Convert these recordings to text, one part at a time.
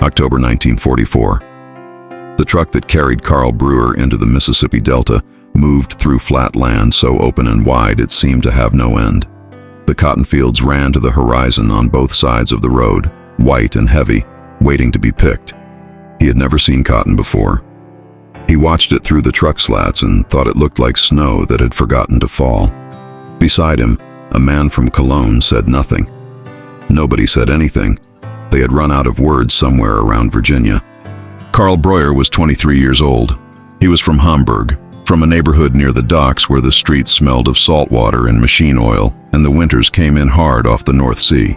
October 1944. The truck that carried Karl Breuer into the Mississippi Delta moved through flat land so open and wide it seemed to have no end. The cotton fields ran to the horizon on both sides of the road, white and heavy, waiting to be picked. He had never seen cotton before. He watched it through the truck slats and thought it looked like snow that had forgotten to fall. Beside him, a man from Cologne said nothing. Nobody said anything. They had run out of words somewhere around Virginia. Karl Breuer was 23 years old. He was from Hamburg, from a neighborhood near the docks where the streets smelled of salt water and machine oil, and the winters came in hard off the North Sea.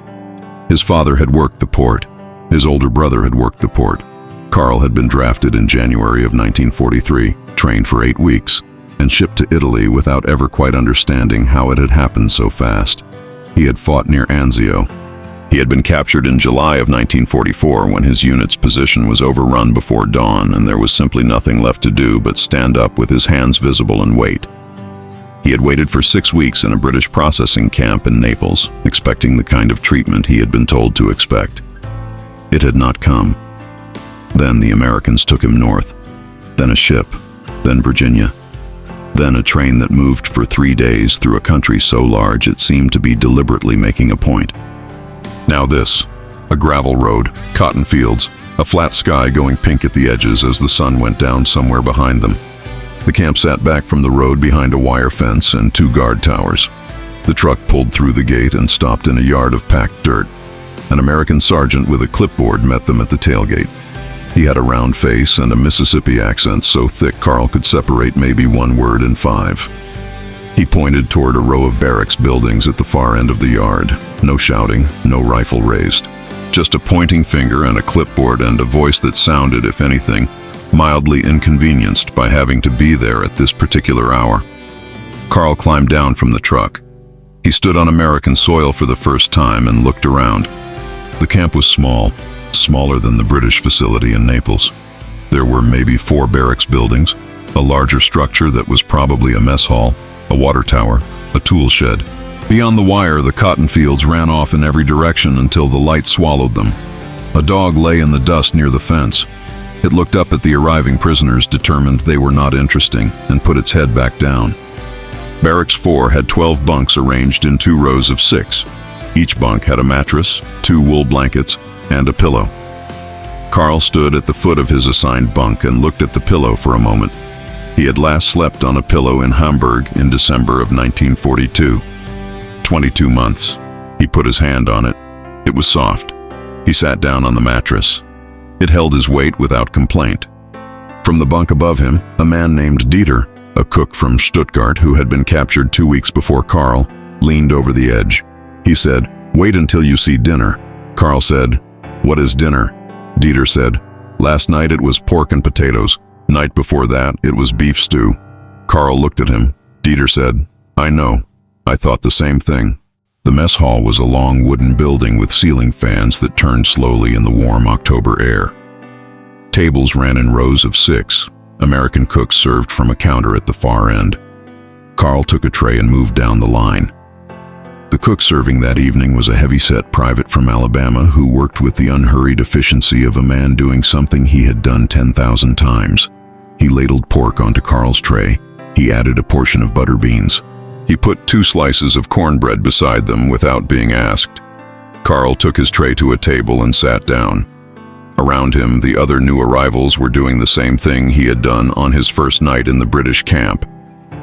His father had worked the port. His older brother had worked the port. Karl had been drafted in January of 1943, trained for 8 weeks, and shipped to Italy without ever quite understanding how it had happened so fast. He had fought near Anzio. He had been captured in July of 1944 when his unit's position was overrun before dawn and there was simply nothing left to do but stand up with his hands visible and wait. He had waited for 6 weeks in a British processing camp in Naples, expecting the kind of treatment he had been told to expect. It had not come. Then the Americans took him north, then a ship, then Virginia, then a train that moved for 3 days through a country so large it seemed to be deliberately making a point. Now this, a gravel road, cotton fields, a flat sky going pink at the edges as the sun went down somewhere behind them. The camp sat back from the road behind a wire fence and 2 guard towers. The truck pulled through the gate and stopped in a yard of packed dirt. An American sergeant with a clipboard met them at the tailgate. He had a round face and a Mississippi accent so thick Karl could separate maybe 1 word in 5. He pointed toward a row of barracks buildings at the far end of the yard. No shouting, no rifle raised. Just a pointing finger and a clipboard and a voice that sounded, if anything, mildly inconvenienced by having to be there at this particular hour. Karl climbed down from the truck. He stood on American soil for the first time and looked around. The camp was small, smaller than the British facility in Naples. There were maybe 4 barracks buildings, a larger structure that was probably a mess hall, a water tower, a tool shed. Beyond the wire, the cotton fields ran off in every direction until the light swallowed them. A dog lay in the dust near the fence. It looked up at the arriving prisoners, determined they were not interesting, and put its head back down. Barracks 4 had 12 bunks arranged in 2 rows of 6. Each bunk had a mattress, 2 wool blankets, and a pillow. Karl stood at the foot of his assigned bunk and looked at the pillow for a moment. He had last slept on a pillow in Hamburg in December of 1942. 22 months. He put his hand on it. It was soft. He sat down on the mattress. It held his weight without complaint. From the bunk above him, a man named Dieter, a cook from Stuttgart who had been captured 2 weeks before Karl, leaned over the edge. He said, "Wait until you see dinner." Karl said, "What is dinner?" Dieter said, "Last night it was pork and potatoes. Night before that, it was beef stew." Karl looked at him. Dieter said, "I know. I thought the same thing." The mess hall was a long wooden building with ceiling fans that turned slowly in the warm October air. Tables ran in rows of 6. American cooks served from a counter at the far end. Karl took a tray and moved down the line. The cook serving that evening was a heavy-set private from Alabama who worked with the unhurried efficiency of a man doing something he had done 10,000 times. He ladled pork onto Karl's tray. He added a portion of butter beans. He put 2 slices of cornbread beside them without being asked. Karl took his tray to a table and sat down. Around him, the other new arrivals were doing the same thing he had done on his first night in the British camp.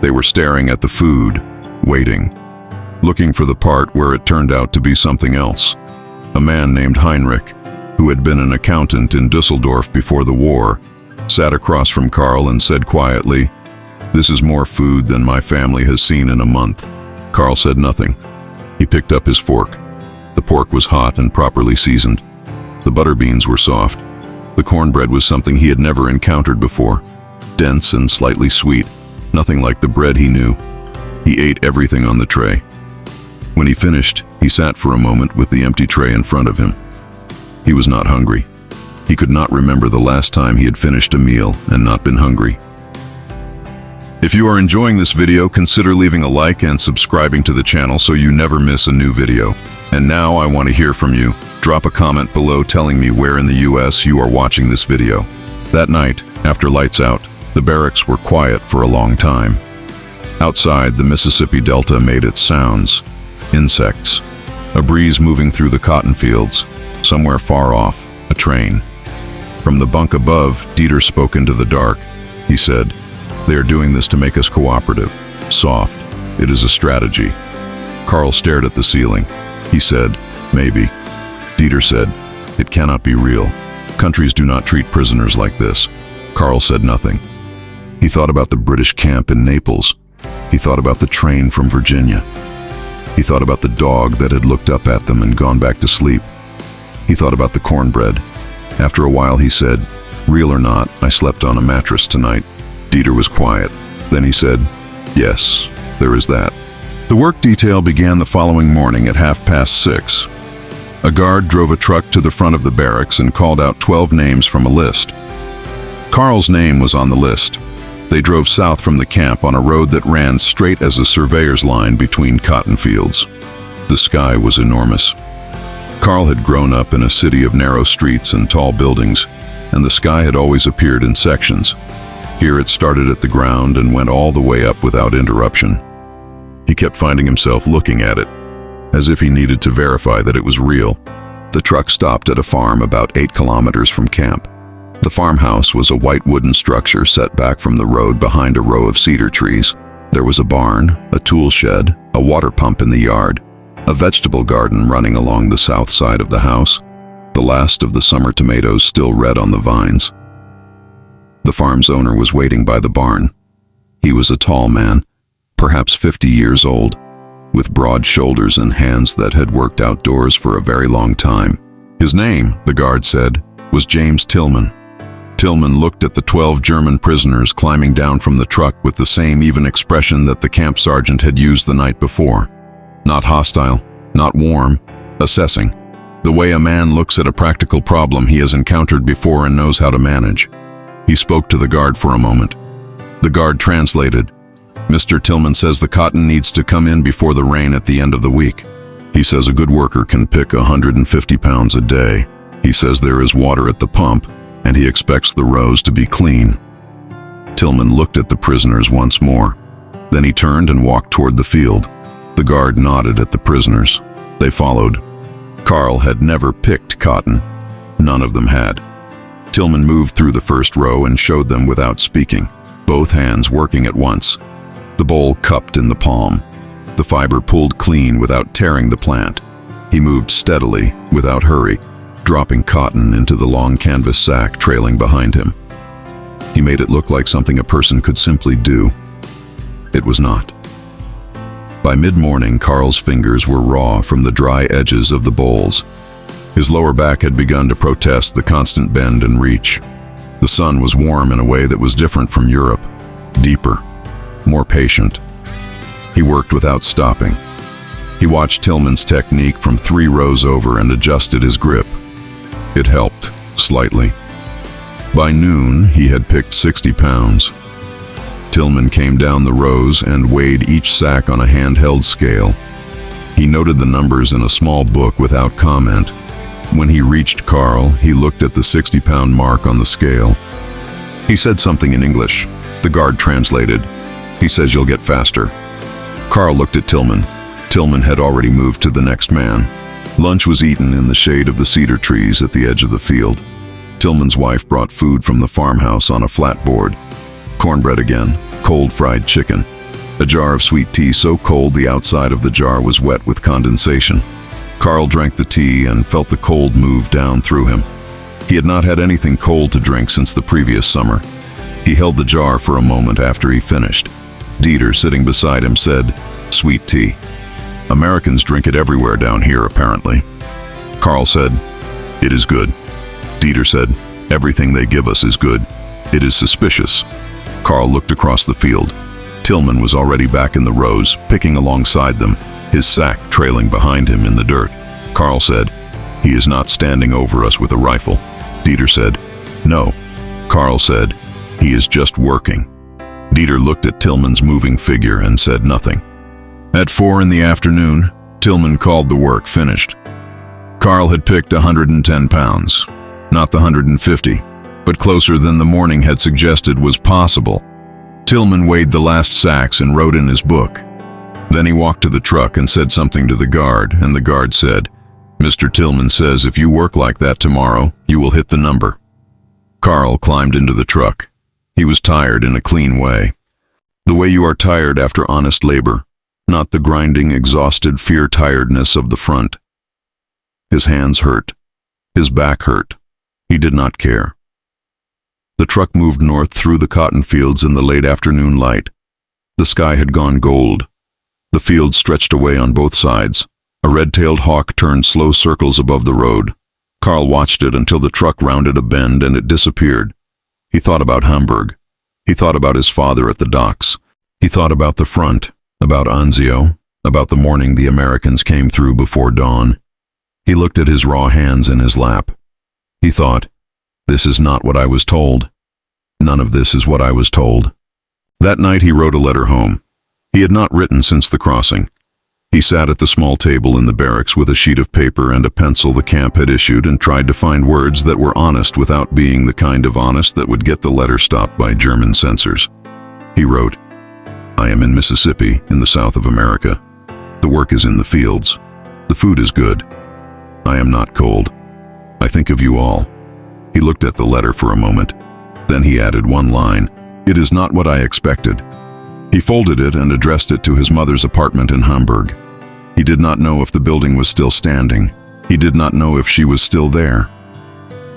They were staring at the food, waiting, looking for the part where it turned out to be something else. A man named Heinrich, who had been an accountant in Dusseldorf before the war, sat across from Karl and said quietly, "This is more food than my family has seen in a month." Karl said nothing. He picked up his fork. The pork was hot and properly seasoned. The butter beans were soft. The cornbread was something he had never encountered before, dense and slightly sweet, nothing like the bread he knew. He ate everything on the tray. When he finished, he sat for a moment with the empty tray in front of him. He was not hungry. He could not remember the last time he had finished a meal and not been hungry. If you are enjoying this video, consider leaving a like and subscribing to the channel so you never miss a new video. And now I want to hear from you. Drop a comment below telling me where in the US you are watching this video. That night, after lights out, the barracks were quiet for a long time. Outside, the Mississippi Delta made its sounds. Insects. A breeze moving through the cotton fields. Somewhere far off, a train. From the bunk above, Dieter spoke into the dark. He said, "They are doing this to make us cooperative. Soft. It is a strategy." Karl stared at the ceiling. He said, "Maybe." Dieter said, "It cannot be real. Countries do not treat prisoners like this." Karl said nothing. He thought about the British camp in Naples. He thought about the train from Virginia. He thought about the dog that had looked up at them and gone back to sleep. He thought about the cornbread. After a while he said, "Real or not, I slept on a mattress tonight." Dieter was quiet. Then he said, "Yes, there is that." The work detail began the following morning at 6:30. A guard drove a truck to the front of the barracks and called out 12 names from a list. Karl's name was on the list. They drove south from the camp on a road that ran straight as a surveyor's line between cotton fields. The sky was enormous. Karl had grown up in a city of narrow streets and tall buildings, and the sky had always appeared in sections. Here it started at the ground and went all the way up without interruption. He kept finding himself looking at it, as if he needed to verify that it was real. The truck stopped at a farm about 8 kilometers from camp. The farmhouse was a white wooden structure set back from the road behind a row of cedar trees. There was a barn, a tool shed, a water pump in the yard, a vegetable garden running along the south side of the house, the last of the summer tomatoes still red on the vines. The farm's owner was waiting by the barn. He was a tall man, perhaps 50 years old, with broad shoulders and hands that had worked outdoors for a very long time. His name, the guard said, was James Tillman. Tillman looked at the 12 German prisoners climbing down from the truck with the same even expression that the camp sergeant had used the night before. Not hostile, not warm, assessing. The way a man looks at a practical problem he has encountered before and knows how to manage. He spoke to the guard for a moment. The guard translated. "Mr. Tillman says the cotton needs to come in before the rain at the end of the week. He says a good worker can pick 150 pounds a day. He says there is water at the pump, and he expects the rows to be clean." Tillman looked at the prisoners once more. Then he turned and walked toward the field. The guard nodded at the prisoners. They followed. Karl had never picked cotton. None of them had. Tillman moved through the first row and showed them without speaking, both hands working at once. The bowl cupped in the palm. The fiber pulled clean without tearing the plant. He moved steadily, without hurry, dropping cotton into the long canvas sack trailing behind him. He made it look like something a person could simply do. It was not. By mid-morning, Karl's fingers were raw from the dry edges of the bowls. His lower back had begun to protest the constant bend and reach. The sun was warm in a way that was different from Europe, deeper, more patient. He worked without stopping. He watched Tillman's technique from 3 rows over and adjusted his grip. It helped, slightly. By noon, he had picked 60 pounds. Tillman came down the rows and weighed each sack on a handheld scale. He noted the numbers in a small book without comment. When he reached Karl, he looked at the 60-pound mark on the scale. He said something in English. The guard translated. He says you'll get faster. Karl looked at Tillman. Tillman had already moved to the next man. Lunch was eaten in the shade of the cedar trees at the edge of the field. Tillman's wife brought food from the farmhouse on a flat board. Cornbread again, cold fried chicken. A jar of sweet tea so cold the outside of the jar was wet with condensation. Karl drank the tea and felt the cold move down through him. He had not had anything cold to drink since the previous summer. He held the jar for a moment after he finished. Dieter, sitting beside him, said, "Sweet tea. Americans drink it everywhere down here, apparently." Karl said, "It is good." Dieter said, "Everything they give us is good. It is suspicious." Karl looked across the field. Tillman was already back in the rows, picking alongside them, his sack trailing behind him in the dirt. Karl said, "He is not standing over us with a rifle." Dieter said, "No." Karl said, "He is just working." Dieter looked at Tillman's moving figure and said nothing. At 4 in the afternoon, Tillman called the work finished. Karl had picked 110 pounds, not the 150, but closer than the morning had suggested was possible. Tillman weighed the last sacks and wrote in his book. Then he walked to the truck and said something to the guard, and the guard said, "Mr. Tillman says if you work like that tomorrow, you will hit the number." Karl climbed into the truck. He was tired in a clean way. The way you are tired after honest labor, not the grinding, exhausted fear-tiredness of the front. His hands hurt. His back hurt. He did not care. The truck moved north through the cotton fields in the late afternoon light. The sky had gone gold. The fields stretched away on both sides. A red-tailed hawk turned slow circles above the road. Karl watched it until the truck rounded a bend and it disappeared. He thought about Hamburg. He thought about his father at the docks. He thought about the front, about Anzio, about the morning the Americans came through before dawn. He looked at his raw hands in his lap. He thought, "This is not what I was told. None of this is what I was told." That night he wrote a letter home. He had not written since the crossing. He sat at the small table in the barracks with a sheet of paper and a pencil the camp had issued and tried to find words that were honest without being the kind of honest that would get the letter stopped by German censors. He wrote, "I am in Mississippi, in the South of America. The work is in the fields. The food is good. I am not cold. I think of you all." He looked at the letter for a moment. Then he added one line, "It is not what I expected." He folded it and addressed it to his mother's apartment in Hamburg. He did not know if the building was still standing. He did not know if she was still there.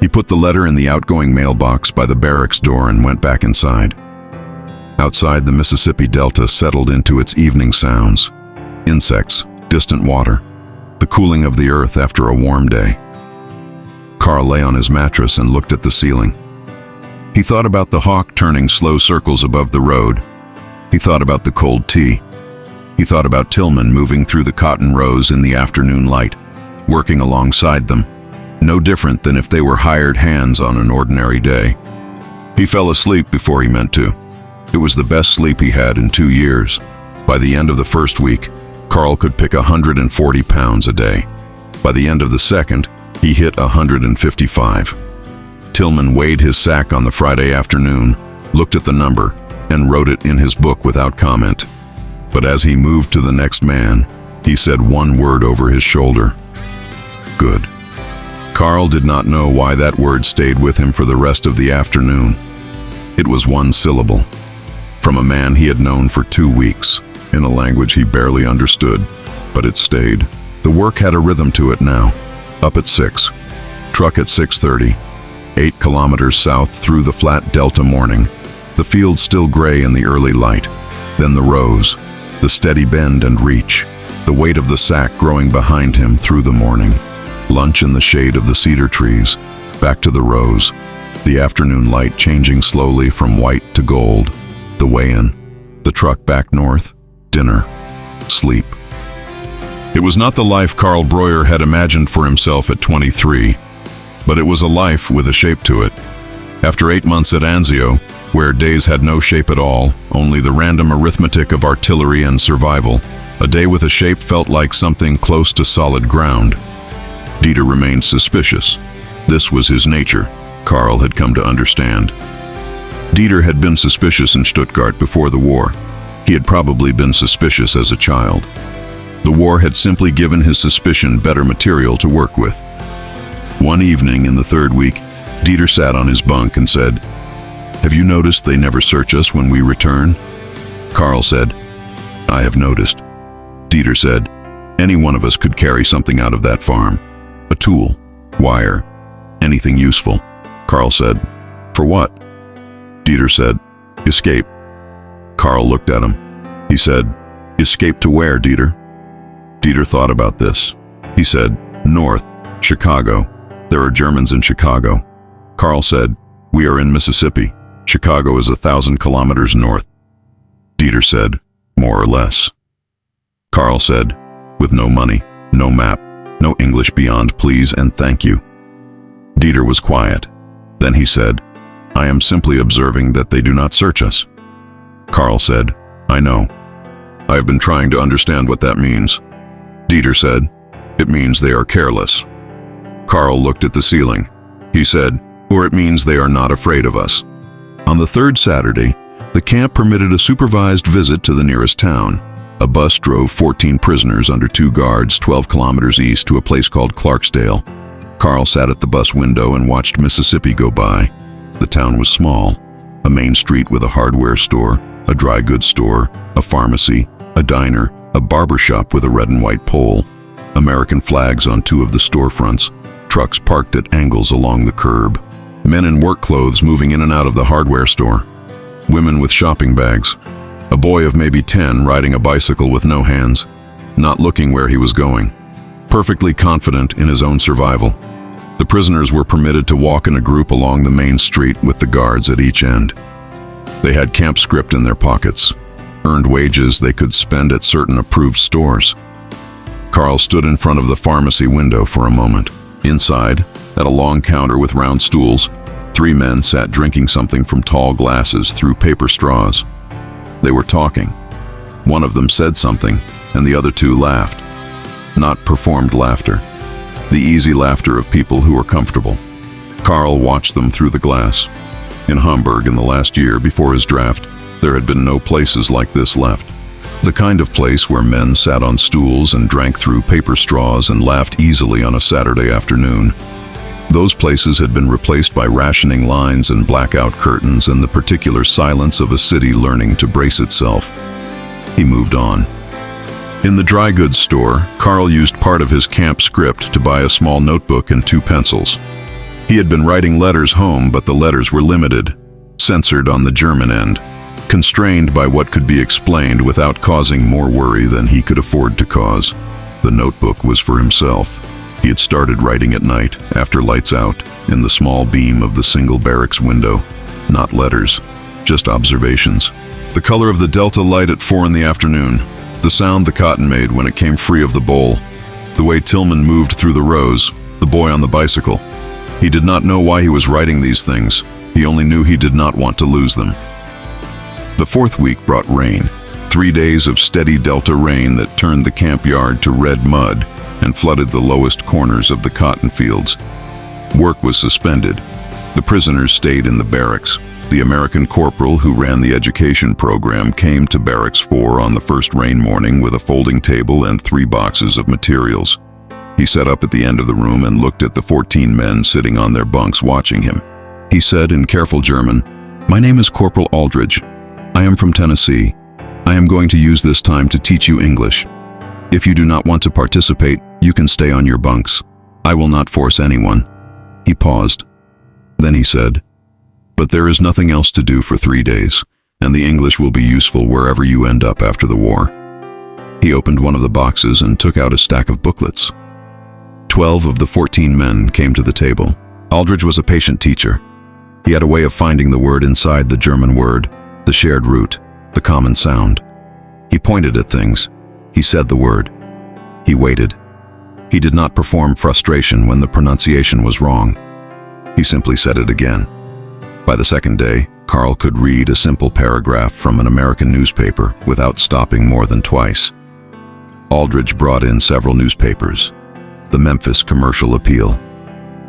He put the letter in the outgoing mailbox by the barracks door and went back inside. Outside, the Mississippi Delta settled into its evening sounds. Insects, distant water, the cooling of the earth after a warm day. Karl lay on his mattress and looked at the ceiling. He thought about the hawk turning slow circles above the road. He thought about the cold tea. He thought about Tillman moving through the cotton rows in the afternoon light, working alongside them, no different than if they were hired hands on an ordinary day. He fell asleep before he meant to. It was the best sleep he had in 2 years. By the end of the first week, Karl could pick 140 pounds a day. By the end of the second, he hit 155. Tillman weighed his sack on the Friday afternoon, looked at the number, and wrote it in his book without comment. But as he moved to the next man, he said one word over his shoulder. "Good." Karl did not know why that word stayed with him for the rest of the afternoon. It was one syllable, from a man he had known for 2 weeks, in a language he barely understood, but it stayed. The work had a rhythm to it now. Up at 6, truck at 6:30, 8 kilometers south through the flat delta morning, the field still gray in the early light, then the rows, the steady bend and reach, the weight of the sack growing behind him through the morning, lunch in the shade of the cedar trees, back to the rows, the afternoon light changing slowly from white to gold, the weigh-in, the truck back north, dinner, sleep. It was not the life Karl Breuer had imagined for himself at 23, but it was a life with a shape to it. After 8 months at Anzio, where days had no shape at all, only the random arithmetic of artillery and survival, a day with a shape felt like something close to solid ground. Dieter remained suspicious. This was his nature, Karl had come to understand. Dieter had been suspicious in Stuttgart before the war. He had probably been suspicious as a child. The war had simply given his suspicion better material to work with. One evening in the 3rd week, Dieter sat on his bunk and said, "Have you noticed they never search us when we return?" Karl said, "I have noticed." Dieter said, "Any one of us could carry something out of that farm. A tool, wire, anything useful." Karl said, "For what?" Dieter said, "Escape." Karl looked at him. He said, "Escape to where, Dieter?" Dieter thought about this. He said, "North, Chicago. There are Germans in Chicago." Karl said, "We are in Mississippi. Chicago is 1,000 kilometers north." Dieter said, "More or less." Karl said, "With no money, no map, no English beyond please and thank you." Dieter was quiet. Then he said, "I am simply observing that they do not search us." Karl said, "I know. I have been trying to understand what that means." Dieter said. "It means they are careless." Karl looked at the ceiling. He said, "Or it means they are not afraid of us." On the third Saturday, the camp permitted a supervised visit to the nearest town. A bus drove 14 prisoners under 2 guards 12 kilometers east to a place called Clarksdale. Karl sat at the bus window and watched Mississippi go by. The town was small. A main street with a hardware store, a dry goods store, a pharmacy, a diner, a barber shop with a red and white pole, American flags on 2 of the storefronts, trucks parked at angles along the curb, men in work clothes moving in and out of the hardware store, women with shopping bags, a boy of maybe 10 riding a bicycle with no hands, not looking where he was going, perfectly confident in his own survival. The prisoners were permitted to walk in a group along the main street with the guards at each end. They had camp script in their pockets, earned wages they could spend at certain approved stores. Karl stood in front of the pharmacy window for a moment. Inside, at a long counter with round stools, 3 men sat drinking something from tall glasses through paper straws. They were talking. One of them said something, and the other 2 laughed. Not performed laughter. The easy laughter of people who are comfortable. Karl watched them through the glass. In Hamburg in the last year before his draft, there had been no places like this left. The kind of place where men sat on stools and drank through paper straws and laughed easily on a Saturday afternoon. Those places had been replaced by rationing lines and blackout curtains and the particular silence of a city learning to brace itself. He moved on. In the dry goods store, Karl used part of his camp script to buy a small notebook and 2 pencils. He had been writing letters home, but the letters were limited, censored on the German end, constrained by what could be explained without causing more worry than he could afford to cause. The notebook was for himself. He had started writing at night, after lights out, in the small beam of the single barracks window. Not letters, just observations. The color of the delta light at 4 in the afternoon, the sound the cotton made when it came free of the bowl, the way Tillman moved through the rows, the boy on the bicycle. He did not know why he was writing these things. He only knew he did not want to lose them. The 4th week brought rain. 3 days of steady delta rain that turned the camp yard to red mud and flooded the lowest corners of the cotton fields. Work was suspended. The prisoners stayed in the barracks. The American corporal who ran the education program came to Barracks 4 on the first rain morning with a folding table and 3 boxes of materials. He sat up at the end of the room and looked at the 14 men sitting on their bunks watching him. He said in careful German, "My name is Corporal Aldridge. I am from Tennessee. I am going to use this time to teach you English. If you do not want to participate, you can stay on your bunks. I will not force anyone." He paused. Then he said, "But there is nothing else to do for 3 days, and the English will be useful wherever you end up after the war." He opened one of the boxes and took out a stack of booklets. 12 of the 14 men came to the table. Aldridge was a patient teacher. He had a way of finding the word inside the German word, the shared root, the common sound. He pointed at things. He said the word. He waited. He did not perform frustration when the pronunciation was wrong. He simply said it again. By the second day, Karl could read a simple paragraph from an American newspaper without stopping more than twice. Aldridge brought in several newspapers. The Memphis Commercial Appeal,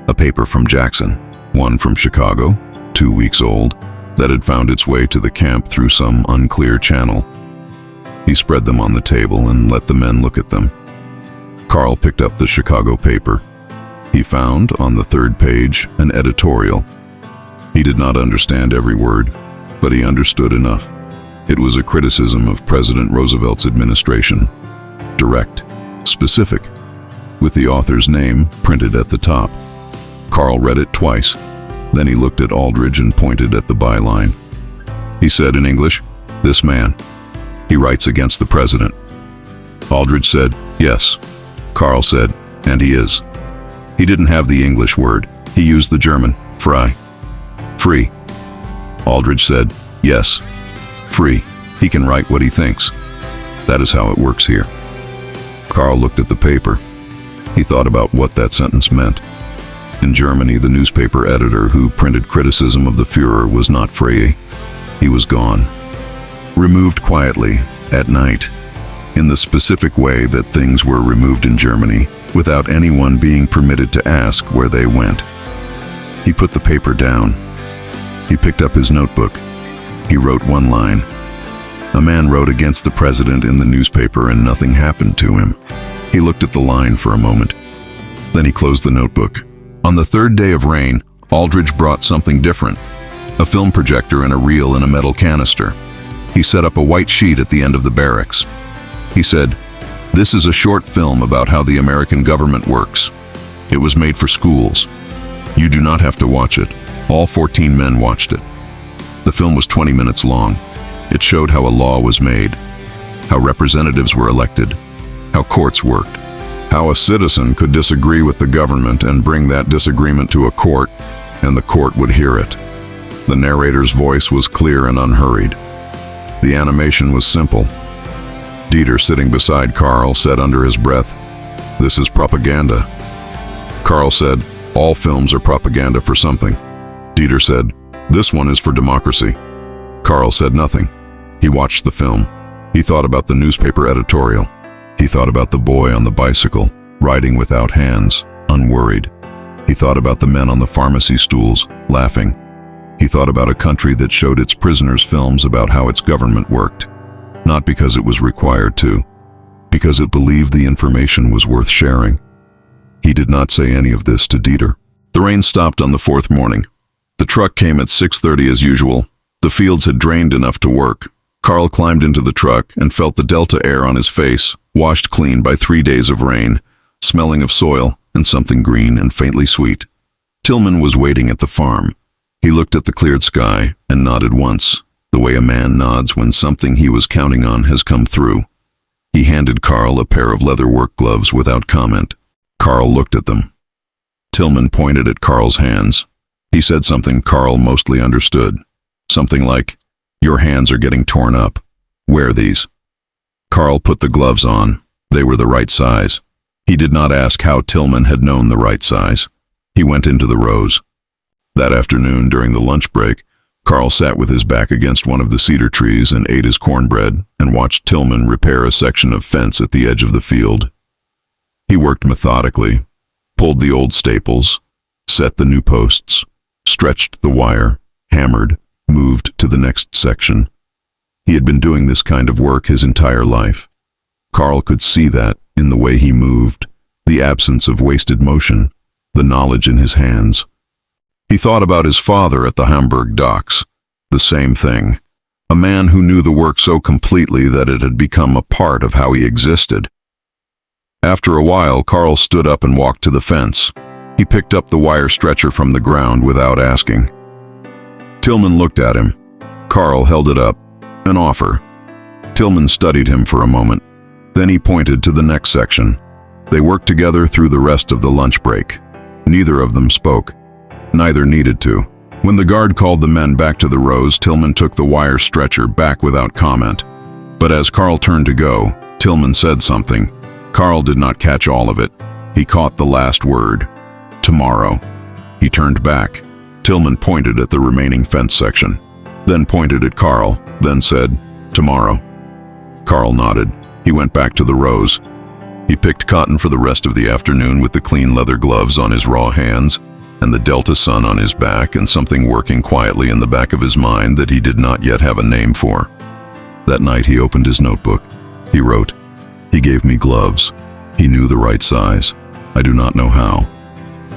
a paper from Jackson, one from Chicago, 2 weeks old, that had found its way to the camp through some unclear channel. He spread them on the table and let the men look at them. Karl picked up the Chicago paper. He found, on the 3rd page, an editorial. He did not understand every word, but he understood enough. It was a criticism of President Roosevelt's administration. Direct, specific, with the author's name printed at the top. Karl read it twice. Then he looked at Aldridge and pointed at the byline. He said in English, "This man. He writes against the president." Aldridge said, "Yes." Karl said, "And he is." He didn't have the English word. He used the German, frei. Free. Aldridge said, "Yes. Free. He can write what he thinks. That is how it works here." Karl looked at the paper. He thought about what that sentence meant. In Germany, the newspaper editor who printed criticism of the Führer was not frei. He was gone. Removed quietly, at night. in the specific way that things were removed in Germany, without anyone being permitted to ask where they went. He put the paper down. He picked up his notebook. He wrote one line. A man wrote against the president in the newspaper and nothing happened to him. He looked at the line for a moment. Then he closed the notebook. On the third day of rain, Aldridge brought something different. A film projector and a reel in a metal canister. He set up a white sheet at the end of the barracks. He said, "This is a short film about how the American government works. It was made for schools. You do not have to watch it." All 14 men watched it. The film was 20 minutes long. It showed how a law was made, how representatives were elected, how courts worked, how a citizen could disagree with the government and bring that disagreement to a court, and the court would hear it. The narrator's voice was clear and unhurried. The animation was simple. Dieter, sitting beside Karl, said under his breath, "This is propaganda." Karl said, "All films are propaganda for something." Dieter said, "This one is for democracy." Karl said nothing. He watched the film. He thought about the newspaper editorial. He thought about the boy on the bicycle, riding without hands, unworried. He thought about the men on the pharmacy stools, laughing. He thought about a country that showed its prisoners films about how its government worked, not because it was required to, because it believed the information was worth sharing. He did not say any of this to Dieter. The rain stopped on the fourth morning. The truck came at 6:30 as usual. The fields had drained enough to work. Karl climbed into the truck and felt the Delta air on his face, washed clean by 3 days of rain, smelling of soil and something green and faintly sweet. Tillman was waiting at the farm. He looked at the cleared sky and nodded once, the way a man nods when something he was counting on has come through. He handed Karl a pair of leather work gloves without comment. Karl looked at them. Tillman pointed at Karl's hands. He said something Karl mostly understood. Something like, "Your hands are getting torn up. Wear these." Karl put the gloves on. They were the right size. He did not ask how Tillman had known the right size. He went into the rows. That afternoon, during the lunch break, Karl sat with his back against one of the cedar trees and ate his cornbread and watched Tillman repair a section of fence at the edge of the field. He worked methodically, pulled the old staples, set the new posts, stretched the wire, hammered, moved to the next section. He had been doing this kind of work his entire life. Karl could see that in the way he moved, the absence of wasted motion, the knowledge in his hands. He thought about his father at the Hamburg docks. The same thing. A man who knew the work so completely that it had become a part of how he existed. After a while, Karl stood up and walked to the fence. He picked up the wire stretcher from the ground without asking. Tillman looked at him. Karl held it up. An offer. Tillman studied him for a moment. Then he pointed to the next section. They worked together through the rest of the lunch break. Neither of them spoke. Neither needed to. When the guard called the men back to the rows, Tillman took the wire stretcher back without comment. But as Karl turned to go, Tillman said something. Karl did not catch all of it. He caught the last word. Tomorrow. He turned back. Tillman pointed at the remaining fence section, then pointed at Karl, then said, "Tomorrow." Karl nodded. He went back to the rows. He picked cotton for the rest of the afternoon with the clean leather gloves on his raw hands and the Delta sun on his back and something working quietly in the back of his mind that he did not yet have a name for. That night he opened his notebook. He wrote, "He gave me gloves. He knew the right size. I do not know how.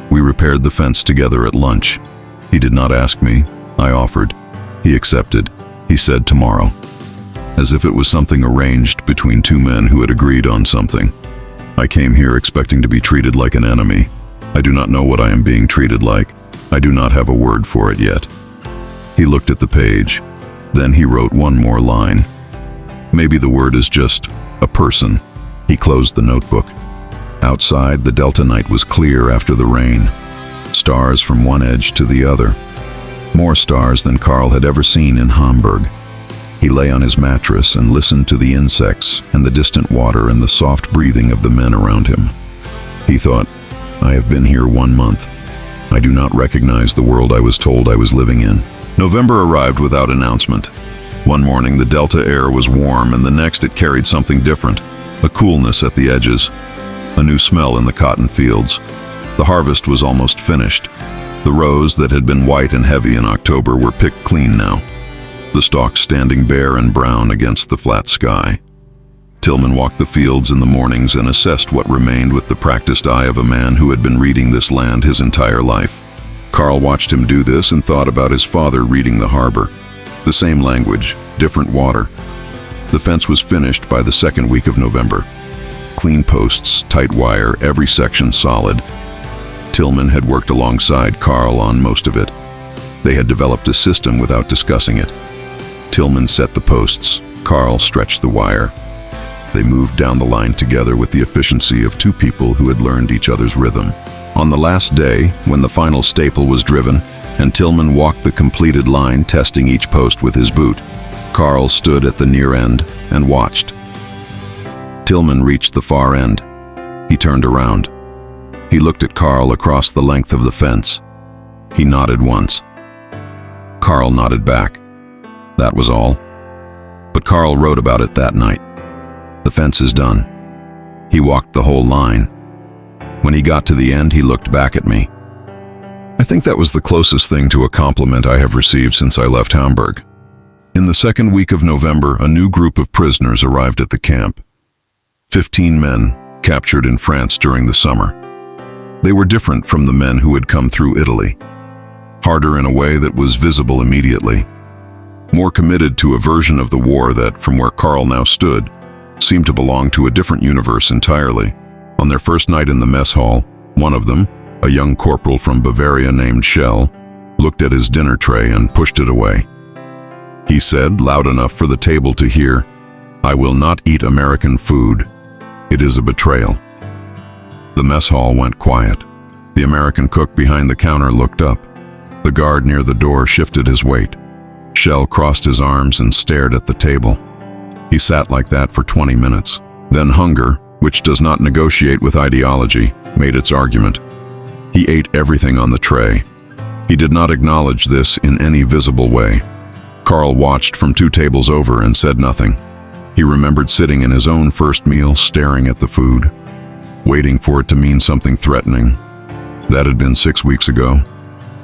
We repaired the fence together at lunch. He did not ask me. I offered. He accepted. He said tomorrow." As if it was something arranged between two men who had agreed on something. I came here expecting to be treated like an enemy. I do not know what I am being treated like. I do not have a word for it yet. He looked at the page. Then he wrote one more line. Maybe the word is just a person. He closed the notebook. Outside, the Delta night was clear after the rain. Stars from one edge to the other. More stars than Karl had ever seen in Hamburg. He lay on his mattress and listened to the insects and the distant water and the soft breathing of the men around him. He thought, I have been here 1 month. I do not recognize the world I was told I was living in. November arrived without announcement. One morning, the Delta air was warm, and the next it carried something different, a coolness at the edges, a new smell in the cotton fields. The harvest was almost finished. The rows that had been white and heavy in October were picked clean now, the stalks standing bare and brown against the flat sky. Tillman walked the fields in the mornings and assessed what remained with the practiced eye of a man who had been reading this land his entire life. Karl watched him do this and thought about his father reading the harbor. The same language, different water. The fence was finished by the second week of November. Clean posts, tight wire, every section solid. Tillman had worked alongside Karl on most of it. They had developed a system without discussing it. Tillman set the posts, Karl stretched the wire. They moved down the line together with the efficiency of two people who had learned each other's rhythm. On the last day, when the final staple was driven, and Tillman walked the completed line, testing each post with his boot, Karl stood at the near end and watched. Tillman reached the far end. He turned around. He looked at Karl across the length of the fence. He nodded once. Karl nodded back. That was all. But Karl wrote about it that night. The fence is done. He walked the whole line. When he got to the end, he looked back at me. I think that was the closest thing to a compliment I have received since I left Hamburg. In the second week of November, a new group of prisoners arrived at the camp. 15 men, captured in France during the summer. They were different from the men who had come through Italy. Harder in a way that was visible immediately. More committed to a version of the war that, from where Karl now stood, seemed to belong to a different universe entirely. On their first night in the mess hall, one of them, a young corporal from Bavaria named Schell, looked at his dinner tray and pushed it away. He said, loud enough for the table to hear, "I will not eat American food. It is a betrayal." The mess hall went quiet. The American cook behind the counter looked up. The guard near the door shifted his weight. Schell crossed his arms and stared at the table. He sat like that for 20 minutes. Then hunger, which does not negotiate with ideology, made its argument. He ate everything on the tray. He did not acknowledge this in any visible way. Karl watched from 2 tables over and said nothing. He remembered sitting in his own first meal, staring at the food, waiting for it to mean something threatening. That had been 6 weeks ago.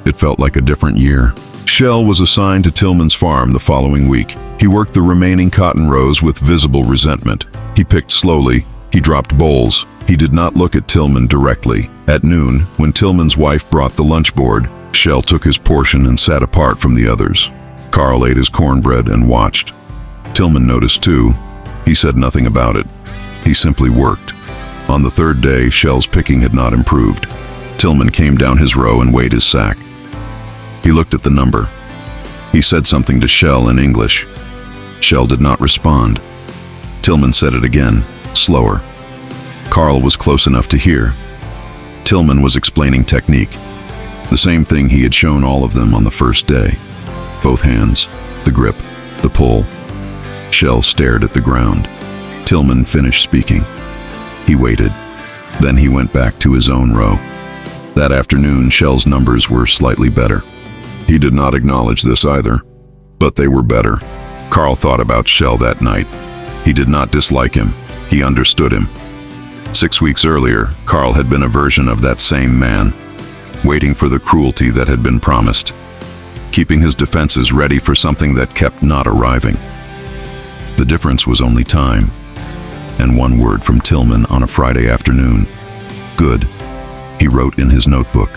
It felt like a different year. Schell was assigned to Tillman's farm the following week. He worked the remaining cotton rows with visible resentment. He picked slowly. He dropped bowls. He did not look at Tillman directly. At noon, when Tillman's wife brought the lunch board, Schell took his portion and sat apart from the others. Karl ate his cornbread and watched. Tillman noticed too. He said nothing about it. He simply worked. On the third day, Schell's picking had not improved. Tillman came down his row and weighed his sack. He looked at the number. He said something to Schell in English. Schell did not respond. Tillman said it again, slower. Karl was close enough to hear. Tillman was explaining technique. The same thing he had shown all of them on the first day. Both hands, the grip, the pull. Schell stared at the ground. Tillman finished speaking. He waited. Then he went back to his own row. That afternoon, Schell's numbers were slightly better. He did not acknowledge this either, but they were better. Karl thought about Schell that night. He did not dislike him. He understood him. 6 weeks earlier, Karl had been a version of that same man, waiting for the cruelty that had been promised, keeping his defenses ready for something that kept not arriving. The difference was only time, and one word from Tillman on a Friday afternoon. Good, he wrote in his notebook.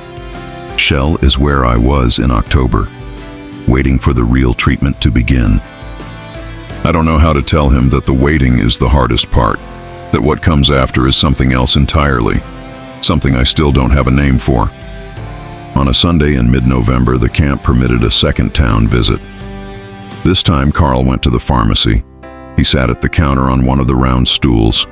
Schell is where I was in October, waiting for the real treatment to begin. I don't know how to tell him that the waiting is the hardest part, that what comes after is something else entirely, something I still don't have a name for. On a Sunday in mid-November, the camp permitted a second town visit. This time, Karl went to the pharmacy. He sat at the counter on one of the round stools.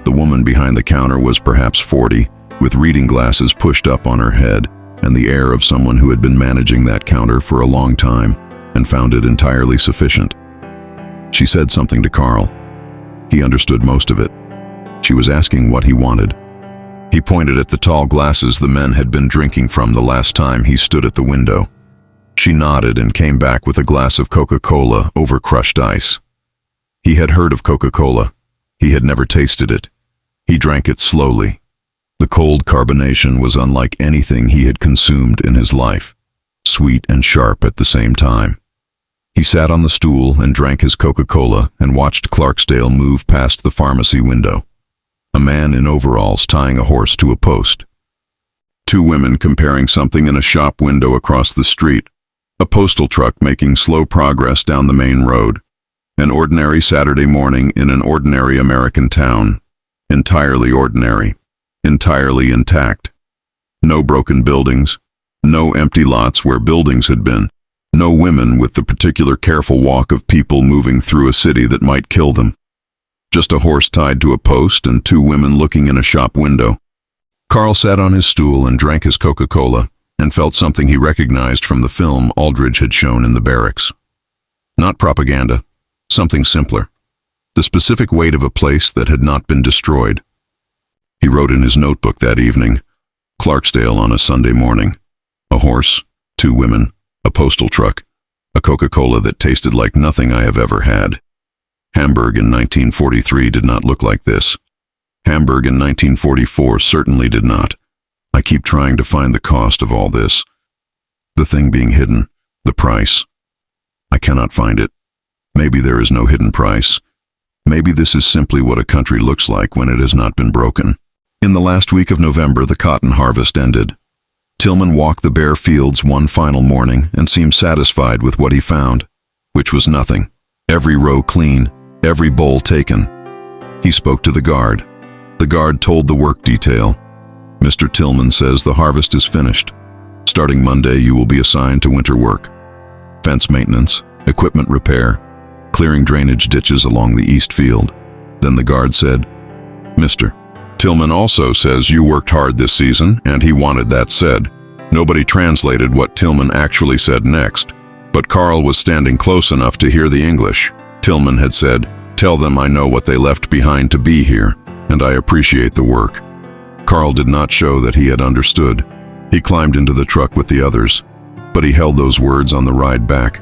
The woman behind the counter was perhaps 40, with reading glasses pushed up on her head, and the air of someone who had been managing that counter for a long time and found it entirely sufficient. She said something to Karl. He understood most of it. She was asking what he wanted. He pointed at the tall glasses the men had been drinking from the last time he stood at the window. She nodded and came back with a glass of Coca-Cola over crushed ice. He had heard of Coca-Cola. He had never tasted it. He drank it slowly. The cold carbonation was unlike anything he had consumed in his life, sweet and sharp at the same time. He sat on the stool and drank his Coca-Cola and watched Clarksdale move past the pharmacy window. A man in overalls tying a horse to a post. Two women comparing something in a shop window across the street. A postal truck making slow progress down the main road. An ordinary Saturday morning in an ordinary American town. Entirely ordinary. Entirely intact. No broken buildings. No empty lots where buildings had been. No women with the particular careful walk of people moving through a city that might kill them. Just a horse tied to a post and two women looking in a shop window. Karl sat on his stool and drank his Coca-Cola and felt something he recognized from the film Aldridge had shown in the barracks. Not propaganda, something simpler. The specific weight of a place that had not been destroyed. He wrote in his notebook that evening, Clarksdale on a Sunday morning. A horse, two women, a postal truck, a Coca-Cola that tasted like nothing I have ever had. Hamburg in 1943 did not look like this. Hamburg in 1944 certainly did not. I keep trying to find the cost of all this. The thing being hidden, the price. I cannot find it. Maybe there is no hidden price. Maybe this is simply what a country looks like when it has not been broken. In the last week of November, the cotton harvest ended. Tillman walked the bare fields one final morning and seemed satisfied with what he found, which was nothing. Every row clean, every bowl taken. He spoke to the guard. The guard told the work detail. Mr. Tillman says the harvest is finished. Starting Monday, you will be assigned to winter work. Fence maintenance, equipment repair, clearing drainage ditches along the east field. Then the guard said, Mr. Tillman also says you worked hard this season, and he wanted that said. Nobody translated what Tillman actually said next, but Karl was standing close enough to hear the English. Tillman had said, tell them I know what they left behind to be here, and I appreciate the work. Karl did not show that he had understood. He climbed into the truck with the others, but he held those words on the ride back.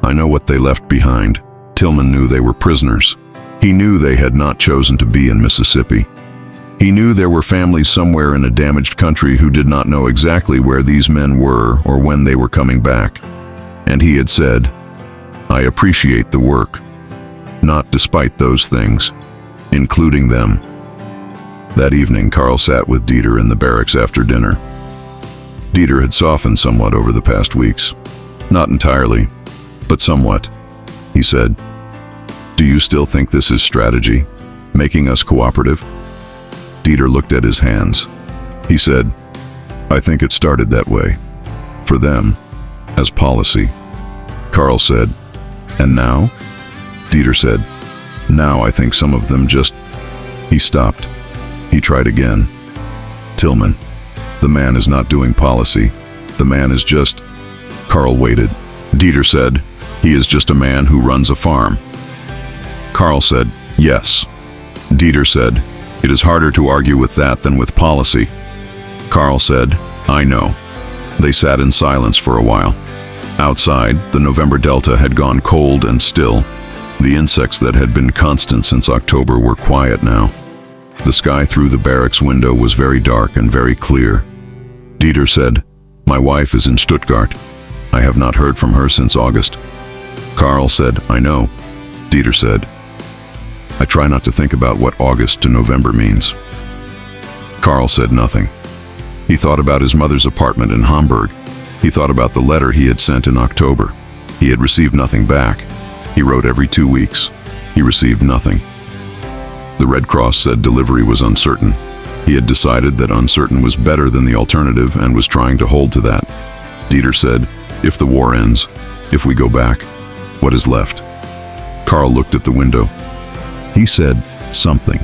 I know what they left behind. Tillman knew they were prisoners. He knew they had not chosen to be in Mississippi. He knew there were families somewhere in a damaged country who did not know exactly where these men were or when they were coming back. And he had said, I appreciate the work. Not despite those things, including them. That evening, Karl sat with Dieter in the barracks after dinner. Dieter had softened somewhat over the past weeks. Not entirely, but somewhat. He said, do you still think this is strategy, making us cooperative? Dieter looked at his hands. He said, I think it started that way. For them, as policy. Karl said, and now? Dieter said, now I think some of them just... He stopped. He tried again. Tillman, the man is not doing policy. The man is just... Karl waited. Dieter said, he is just a man who runs a farm. Karl said, yes. Dieter said, it is harder to argue with that than with policy. Karl said, I know. They sat in silence for a while. Outside, the November Delta had gone cold and still. The insects that had been constant since October were quiet now. The sky through the barracks window was very dark and very clear. Dieter said, my wife is in Stuttgart. I have not heard from her since August. Karl said, I know. Dieter said, I try not to think about what August to November means. Karl said nothing. He thought about his mother's apartment in Hamburg. He thought about the letter he had sent in October. He had received nothing back. He wrote every 2 weeks. He received nothing. The Red Cross said delivery was uncertain. He had decided that uncertain was better than the alternative and was trying to hold to that. Dieter said, if the war ends, if we go back, what is left? Karl looked at the window. He said, something.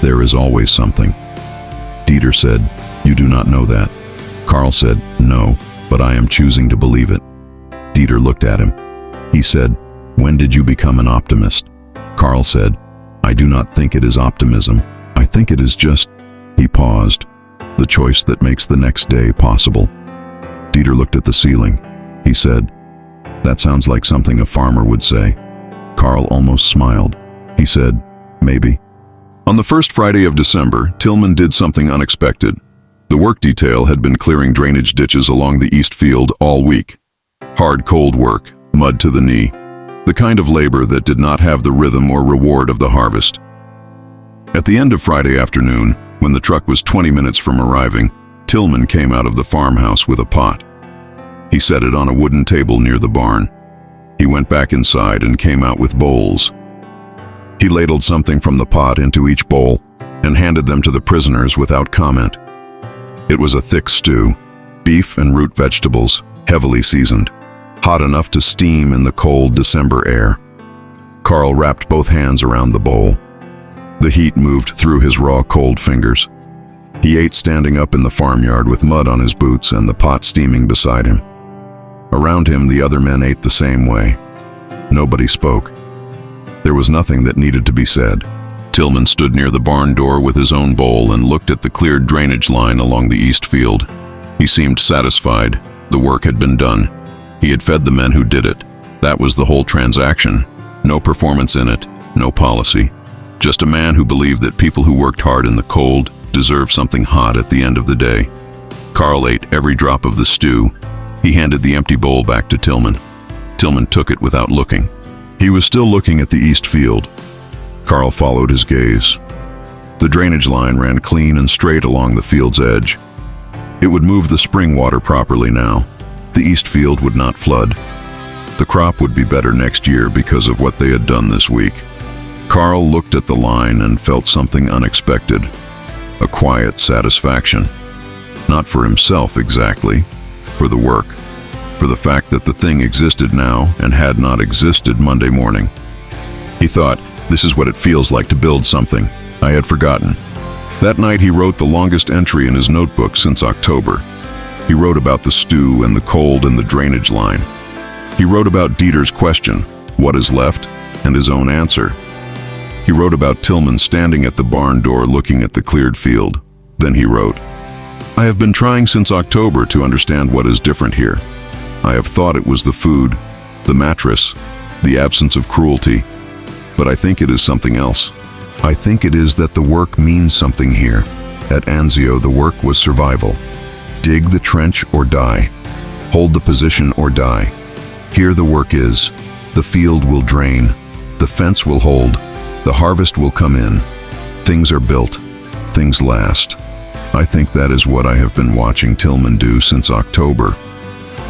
There is always something. Dieter said, you do not know that. Karl said, no, but I am choosing to believe it. Dieter looked at him. He said, when did you become an optimist? Karl said, I do not think it is optimism. I think it is just... He paused. The choice that makes the next day possible. Dieter looked at the ceiling. He said, That sounds like something a farmer would say. Karl almost smiled. He said, maybe. On the first Friday of December, Tillman did something unexpected. The work detail had been clearing drainage ditches along the east field all week. Hard, cold work, mud to the knee. The kind of labor that did not have the rhythm or reward of the harvest. At the end of Friday afternoon, when the truck was 20 minutes from arriving, Tillman came out of the farmhouse with a pot. He set it on a wooden table near the barn. He went back inside and came out with bowls. He ladled something from the pot into each bowl and handed them to the prisoners without comment. It was a thick stew, beef and root vegetables, heavily seasoned, hot enough to steam in the cold December air. Karl wrapped both hands around the bowl. The heat moved through his raw, cold fingers. He ate standing up in the farmyard with mud on his boots and the pot steaming beside him. Around him, the other men ate the same way. Nobody spoke. There was nothing that needed to be said. Tillman stood near the barn door with his own bowl and looked at the cleared drainage line along the east field. He seemed satisfied. The work had been done. He had fed the men who did it. That was the whole transaction. No performance in it, no policy. Just a man who believed that people who worked hard in the cold deserved something hot at the end of the day. Karl ate every drop of the stew. He handed the empty bowl back to Tillman. Tillman took it without looking. He was still looking at the east field. Karl followed his gaze. The drainage line ran clean and straight along the field's edge. It would move the spring water properly now. The east field would not flood. The crop would be better next year because of what they had done this week. Karl looked at the line and felt something unexpected. A quiet satisfaction. Not for himself exactly, for the work. For the fact that the thing existed now and had not existed Monday morning. He thought, this is what it feels like to build something. I had forgotten. That night he wrote the longest entry in his notebook since October. He wrote about the stew and the cold and the drainage line. He wrote about Dieter's question, what is left, and his own answer. He wrote about Tillman standing at the barn door looking at the cleared field. Then he wrote, I have been trying since October to understand what is different here. I have thought it was the food, the mattress, the absence of cruelty, but I think it is something else. I think it is that the work means something here. At Anzio, the work was survival. Dig the trench or die. Hold the position or die. Here the work is. The field will drain. The fence will hold. The harvest will come in. Things are built. Things last. I think that is what I have been watching Tillman do since October.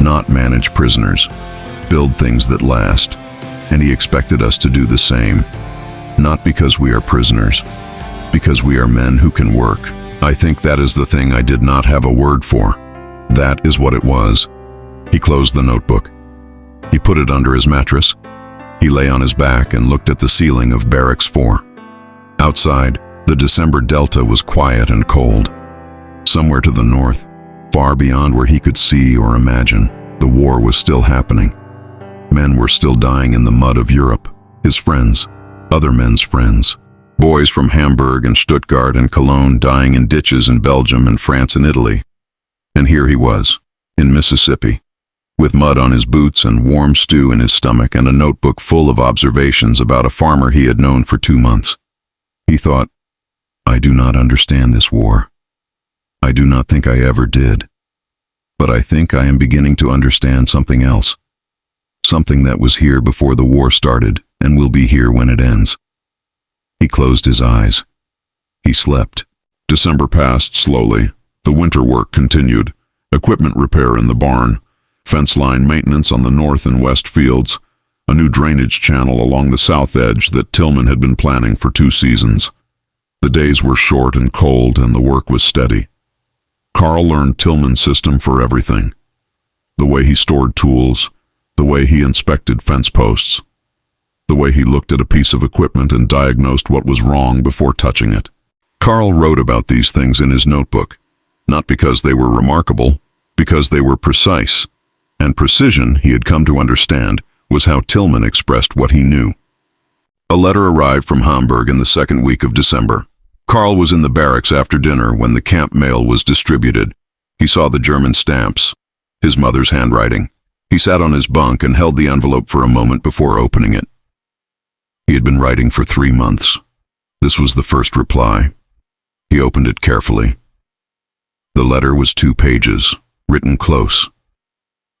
Not manage prisoners. Build things that last. And he expected us to do the same. Not because we are prisoners. Because we are men who can work. I think that is the thing I did not have a word for. That is what it was. He closed the notebook. He put it under his mattress. He lay on his back and looked at the ceiling of Barracks 4. Outside, the December delta was quiet and cold. Somewhere to the north, far beyond where he could see or imagine, the war was still happening. Men were still dying in the mud of Europe, his friends, other men's friends. Boys from Hamburg and Stuttgart and Cologne dying in ditches in Belgium and France and Italy. And here he was, in Mississippi, with mud on his boots and warm stew in his stomach and a notebook full of observations about a farmer he had known for 2 months. He thought, I do not understand this war. I do not think I ever did. But I think I am beginning to understand something else. Something that was here before the war started and will be here when it ends. He closed his eyes. He slept. December passed slowly. The winter work continued. Equipment repair in the barn. Fence line maintenance on the north and west fields. A new drainage channel along the south edge that Tillman had been planning for 2 seasons. The days were short and cold and the work was steady. Karl learned Tillman's system for everything. The way he stored tools, the way he inspected fence posts, the way he looked at a piece of equipment and diagnosed what was wrong before touching it. Karl wrote about these things in his notebook, not because they were remarkable, because they were precise. And precision, he had come to understand, was how Tillman expressed what he knew. A letter arrived from Hamburg in the second week of December. Karl was in the barracks after dinner when the camp mail was distributed. He saw the German stamps, his mother's handwriting. He sat on his bunk and held the envelope for a moment before opening it. He had been writing for 3 months. This was the first reply. He opened it carefully. The letter was 2 pages, written close.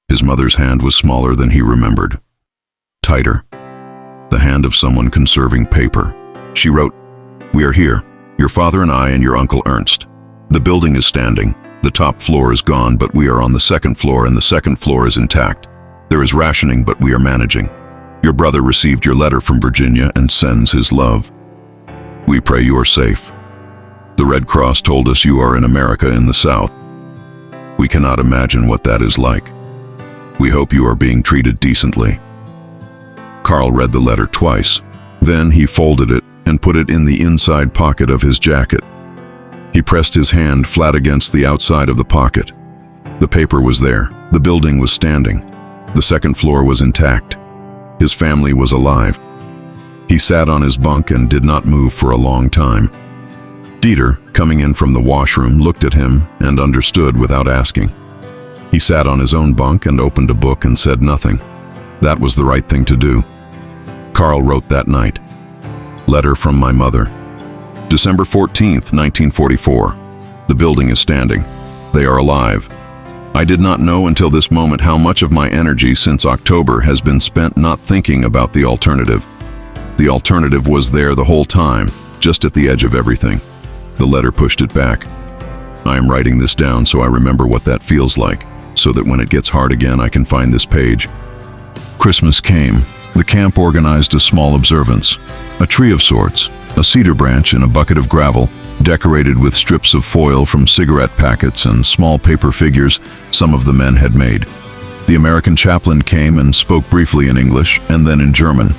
His mother's hand was smaller than he remembered. Tighter. The hand of someone conserving paper. She wrote, "We are here, your father and I and your Uncle Ernst. The building is standing. The top floor is gone, but we are on the 2nd floor and the 2nd floor is intact. There is rationing, but we are managing. Your brother received your letter from Virginia and sends his love. We pray you are safe. The Red Cross told us you are in America in the South. We cannot imagine what that is like. We hope you are being treated decently." Karl read the letter twice. Then he folded it and put it in the inside pocket of his jacket. He pressed his hand flat against the outside of the pocket. The paper was there. The building was standing. The 2nd floor was intact. His family was alive. He sat on his bunk and did not move for a long time. Dieter, coming in from the washroom, looked at him and understood without asking. He sat on his own bunk and opened a book and said nothing. That was the right thing to do. Karl wrote that night. Letter from my mother. December 14th, 1944. The building is standing. They are alive. I did not know until this moment how much of my energy since October has been spent not thinking about the alternative. The alternative was there the whole time, just at the edge of everything. The letter pushed it back. I am writing this down so I remember what that feels like, so that when it gets hard again I can find this page. Christmas came. The camp organized a small observance. A tree of sorts, a cedar branch in a bucket of gravel, decorated with strips of foil from cigarette packets and small paper figures some of the men had made. The American chaplain came and spoke briefly in English and then in German.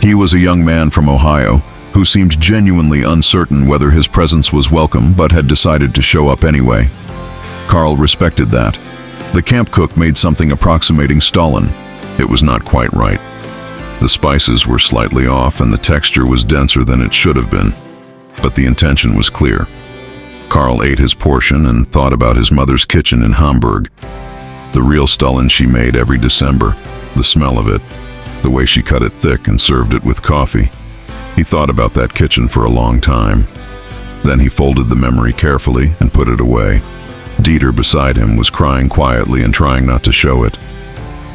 He was a young man from Ohio who seemed genuinely uncertain whether his presence was welcome but had decided to show up anyway. Karl respected that. The camp cook made something approximating Stalin. It was not quite right. The spices were slightly off and the texture was denser than it should have been. But the intention was clear. Karl ate his portion and thought about his mother's kitchen in Hamburg. The real Stalin she made every December, the smell of it, the way she cut it thick and served it with coffee. He thought about that kitchen for a long time. Then he folded the memory carefully and put it away. Dieter beside him was crying quietly and trying not to show it.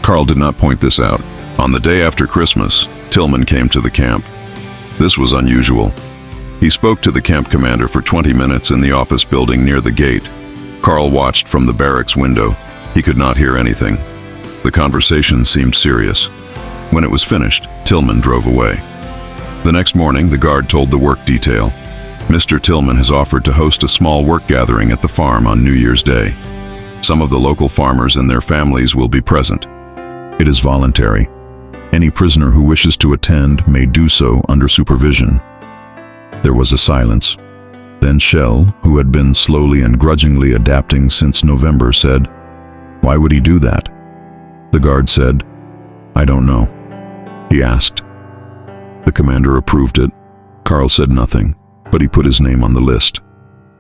Karl did not point this out. On the day after Christmas, Tillman came to the camp. This was unusual. He spoke to the camp commander for 20 minutes in the office building near the gate. Karl watched from the barracks window. He could not hear anything. The conversation seemed serious. When it was finished, Tillman drove away. The next morning, the guard told the work detail. Mr. Tillman has offered to host a small work gathering at the farm on New Year's Day. Some of the local farmers and their families will be present. It is voluntary. Any prisoner who wishes to attend may do so under supervision. There was a silence. Then Shell, who had been slowly and grudgingly adapting since November, said, "Why would he do that?" The guard said, "I don't know." He asked. The commander approved it. Karl said nothing, but he put his name on the list.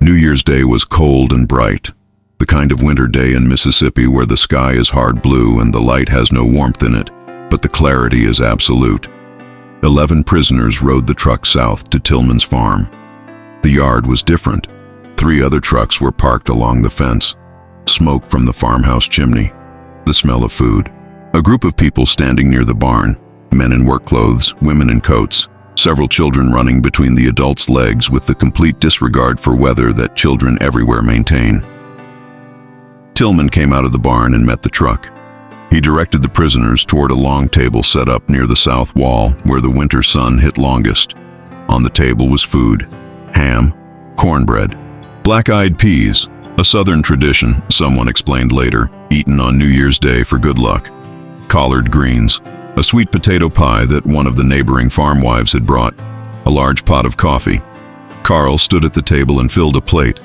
New Year's Day was cold and bright, the kind of winter day in Mississippi where the sky is hard blue and the light has no warmth in it, but the clarity is absolute. 11 prisoners rode the truck south to Tillman's farm. The yard was different. 3 other trucks were parked along the fence. Smoke from the farmhouse chimney. The smell of food. A group of people standing near the barn. Men in work clothes, women in coats. Several children running between the adults' legs with the complete disregard for weather that children everywhere maintain. Tillman came out of the barn and met the truck. He directed the prisoners toward a long table set up near the south wall where the winter sun hit longest. On the table was food: ham, cornbread, black-eyed peas, a southern tradition, someone explained later, eaten on New Year's Day for good luck, collard greens, a sweet potato pie that one of the neighboring farm wives had brought, a large pot of coffee. Karl stood at the table and filled a plate.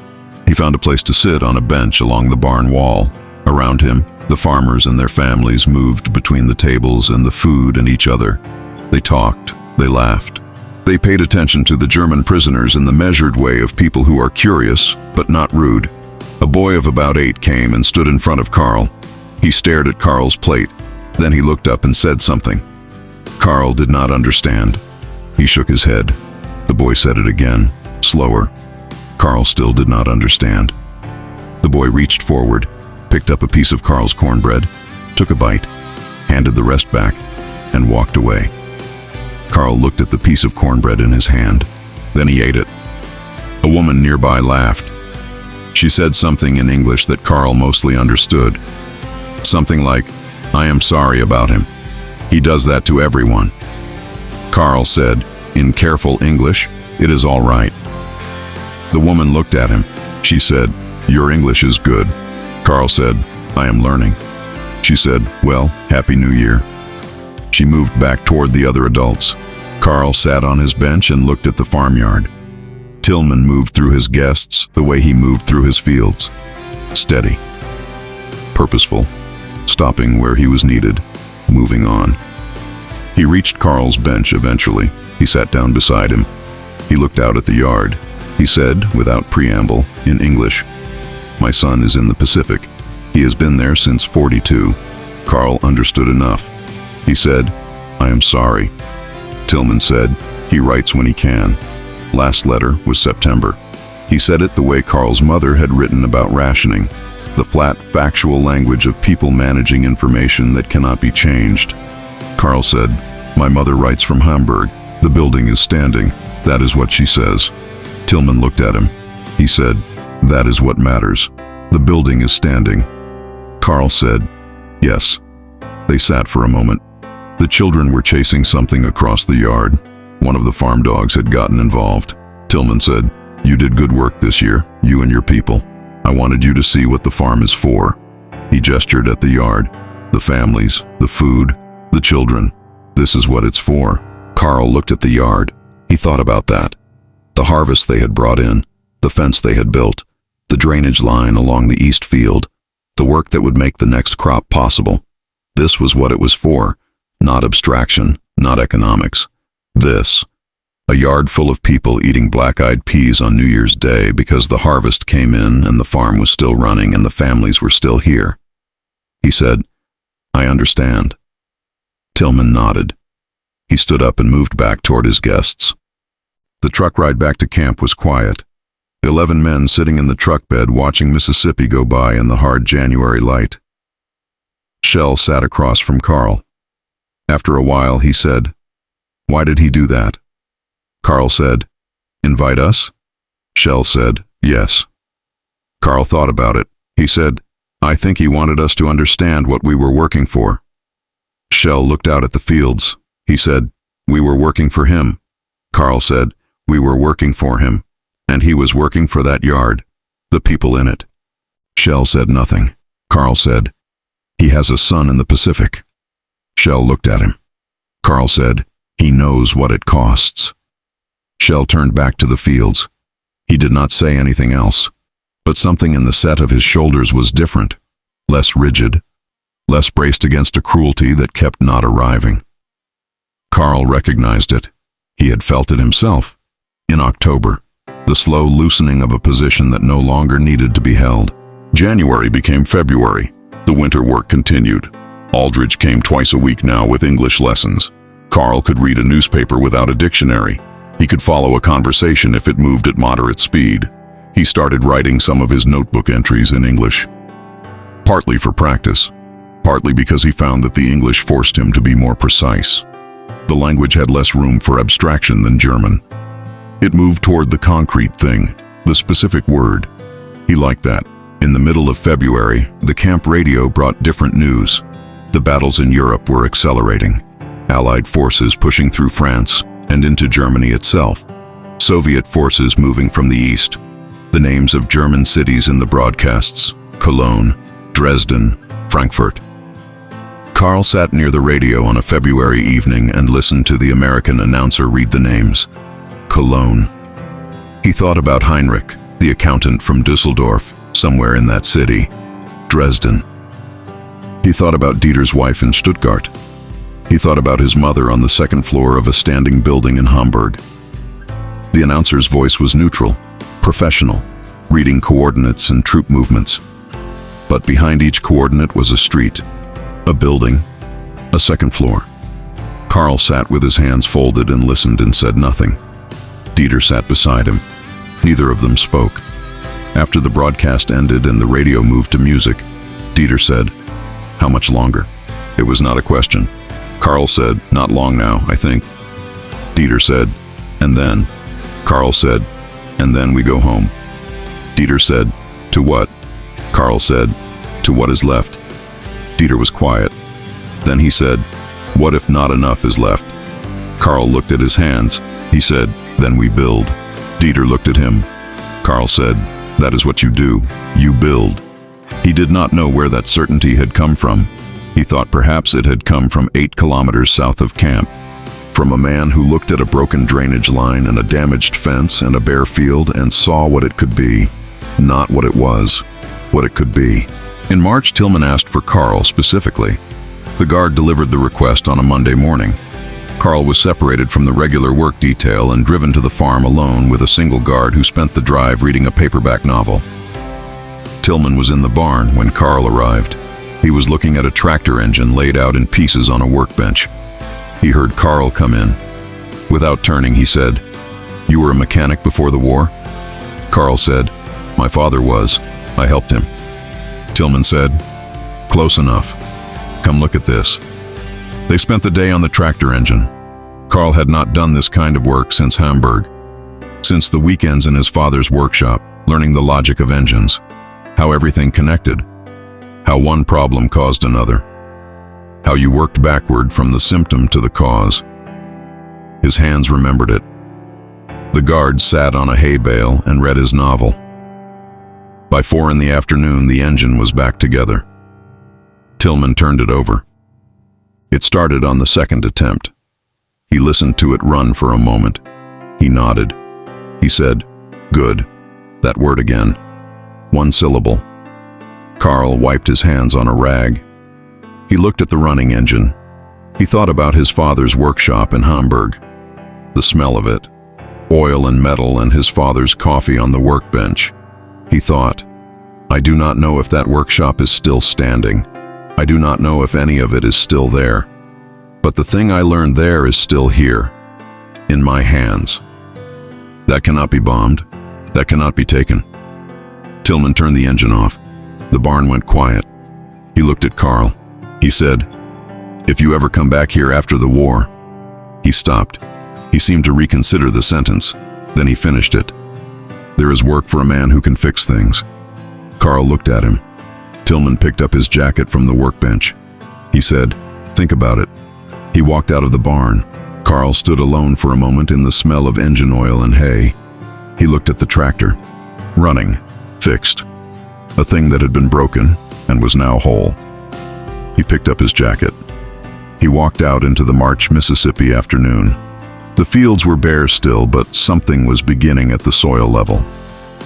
He found a place to sit on a bench along the barn wall. Around him, the farmers and their families moved between the tables and the food and each other. They talked, they laughed. They paid attention to the German prisoners in the measured way of people who are curious, but not rude. A boy of about 8 came and stood in front of Karl. He stared at Karl's plate. Then he looked up and said something. Karl did not understand. He shook his head. The boy said it again, slower. Karl still did not understand. The boy reached forward, picked up a piece of Karl's cornbread, took a bite, handed the rest back, and walked away. Karl looked at the piece of cornbread in his hand. Then he ate it. A woman nearby laughed. She said something in English that Karl mostly understood. Something like, "I am sorry about him. He does that to everyone." Karl said, in careful English, "It is all right." The woman looked at him. She said, "Your English is good." Karl said, "I am learning." She said, "Well, Happy New Year." She moved back toward the other adults. Karl sat on his bench and looked at the farmyard. Tillman moved through his guests the way he moved through his fields. Steady. Purposeful. Stopping where he was needed. Moving on. He reached Karl's bench eventually. He sat down beside him. He looked out at the yard. He said, without preamble, in English, "My son is in the Pacific. He has been there since '42. Karl understood enough. He said, "I am sorry." Tillman said, "He writes when he can." Last letter was September. He said it the way Karl's mother had written about rationing, the flat, factual language of people managing information that cannot be changed. Karl said, "My mother writes from Hamburg. The building is standing. That is what she says." Tillman looked at him. He said, "That is what matters. The building is standing." Karl said, "Yes." They sat for a moment. The children were chasing something across the yard. One of the farm dogs had gotten involved. Tillman said, "You did good work this year, you and your people. I wanted you to see what the farm is for." He gestured at the yard. The families, the food, the children. This is what it's for. Karl looked at the yard. He thought about that. The harvest they had brought in, the fence they had built, the drainage line along the east field, the work that would make the next crop possible. This was what it was for. Not abstraction, not economics. This. A yard full of people eating black-eyed peas on New Year's Day because the harvest came in and the farm was still running and the families were still here. He said, "I understand." Tillman nodded. He stood up and moved back toward his guests. The truck ride back to camp was quiet. 11 men sitting in the truck bed watching Mississippi go by in the hard January light. Shell sat across from Karl. After a while, he said, "Why did he do that?" Karl said, "Invite us?" Shell said, "Yes." Karl thought about it. He said, "I think he wanted us to understand what we were working for." Shell looked out at the fields. He said, "We were working for him." Karl said, "We were working for him, and he was working for that yard, the people in it." Shell said nothing. Karl said, "He has a son in the Pacific." Shell looked at him. Karl said, "He knows what it costs." Shell turned back to the fields. He did not say anything else, but something in the set of his shoulders was different, less rigid, less braced against a cruelty that kept not arriving. Karl recognized it. He had felt it himself. In October, the slow loosening of a position that no longer needed to be held. January became February. The winter work continued. Aldridge came twice a week now with English lessons. Karl could read a newspaper without a dictionary. He could follow a conversation if it moved at moderate speed. He started writing some of his notebook entries in English. Partly for practice, partly because he found that the English forced him to be more precise. The language had less room for abstraction than German. It moved toward the concrete thing, the specific word. He liked that. In the middle of February, the camp radio brought different news. The battles in Europe were accelerating. Allied forces pushing through France and into Germany itself. Soviet forces moving from the east. The names of German cities in the broadcasts: Cologne, Dresden, Frankfurt. Karl sat near the radio on a February evening and listened to the American announcer read the names. Cologne. He thought about Heinrich, the accountant from Düsseldorf, somewhere in that city. Dresden. He thought about Dieter's wife in Stuttgart. He thought about his mother on the second floor of a standing building in Hamburg. The announcer's voice was neutral, professional, reading coordinates and troop movements. But behind each coordinate was a street, a building, a second floor. Karl sat with his hands folded and listened and said nothing. Dieter sat beside him. Neither of them spoke. After the broadcast ended and the radio moved to music, Dieter said, "How much longer?" It was not a question. Karl said, "Not long now, I think." Dieter said, "And then?" Karl said, "And then we go home." Dieter said, "To what?" Karl said, "To what is left." Dieter was quiet. Then he said, "What if not enough is left?" Karl looked at his hands. He said, "Then we build." Dieter looked at him. Karl said, "That is what you do. You build." He did not know where that certainty had come from. He thought perhaps it had come from 8 kilometers south of camp, from a man who looked at a broken drainage line and a damaged fence and a bare field and saw what it could be, not what it was, what it could be. In March, Tillman asked for Karl specifically. The guard delivered the request on a Monday morning. Karl was separated from the regular work detail and driven to the farm alone with a single guard who spent the drive reading a paperback novel. Tillman was in the barn when Karl arrived. He was looking at a tractor engine laid out in pieces on a workbench. He heard Karl come in. Without turning, he said, "You were a mechanic before the war?" Karl said, "My father was. I helped him." Tillman said, "Close enough. Come look at this." They spent the day on the tractor engine. Karl had not done this kind of work since Hamburg, since the weekends in his father's workshop, learning the logic of engines, how everything connected, how one problem caused another, how you worked backward from the symptom to the cause. His hands remembered it. The guard sat on a hay bale and read his novel. By 4 in the afternoon, the engine was back together. Tillman turned it over. It started on the second attempt. He listened to it run for a moment. He nodded. He said, "Good. That word again. 1 syllable." Karl wiped his hands on a rag. He looked at the running engine. He thought about his father's workshop in Hamburg. The smell of it. Oil and metal and his father's coffee on the workbench. He thought, "I do not know if that workshop is still standing. I do not know if any of it is still there. But the thing I learned there is still here, in my hands. That cannot be bombed. That cannot be taken." Tillman turned the engine off. The barn went quiet. He looked at Karl. He said, "If you ever come back here after the war." He stopped. He seemed to reconsider the sentence. Then he finished it. "There is work for a man who can fix things." Karl looked at him. Tillman picked up his jacket from the workbench. He said, "Think about it." He walked out of the barn. Karl stood alone for a moment in the smell of engine oil and hay. He looked at the tractor. Running. Fixed. A thing that had been broken and was now whole. He picked up his jacket. He walked out into the March, Mississippi afternoon. The fields were bare still, but something was beginning at the soil level.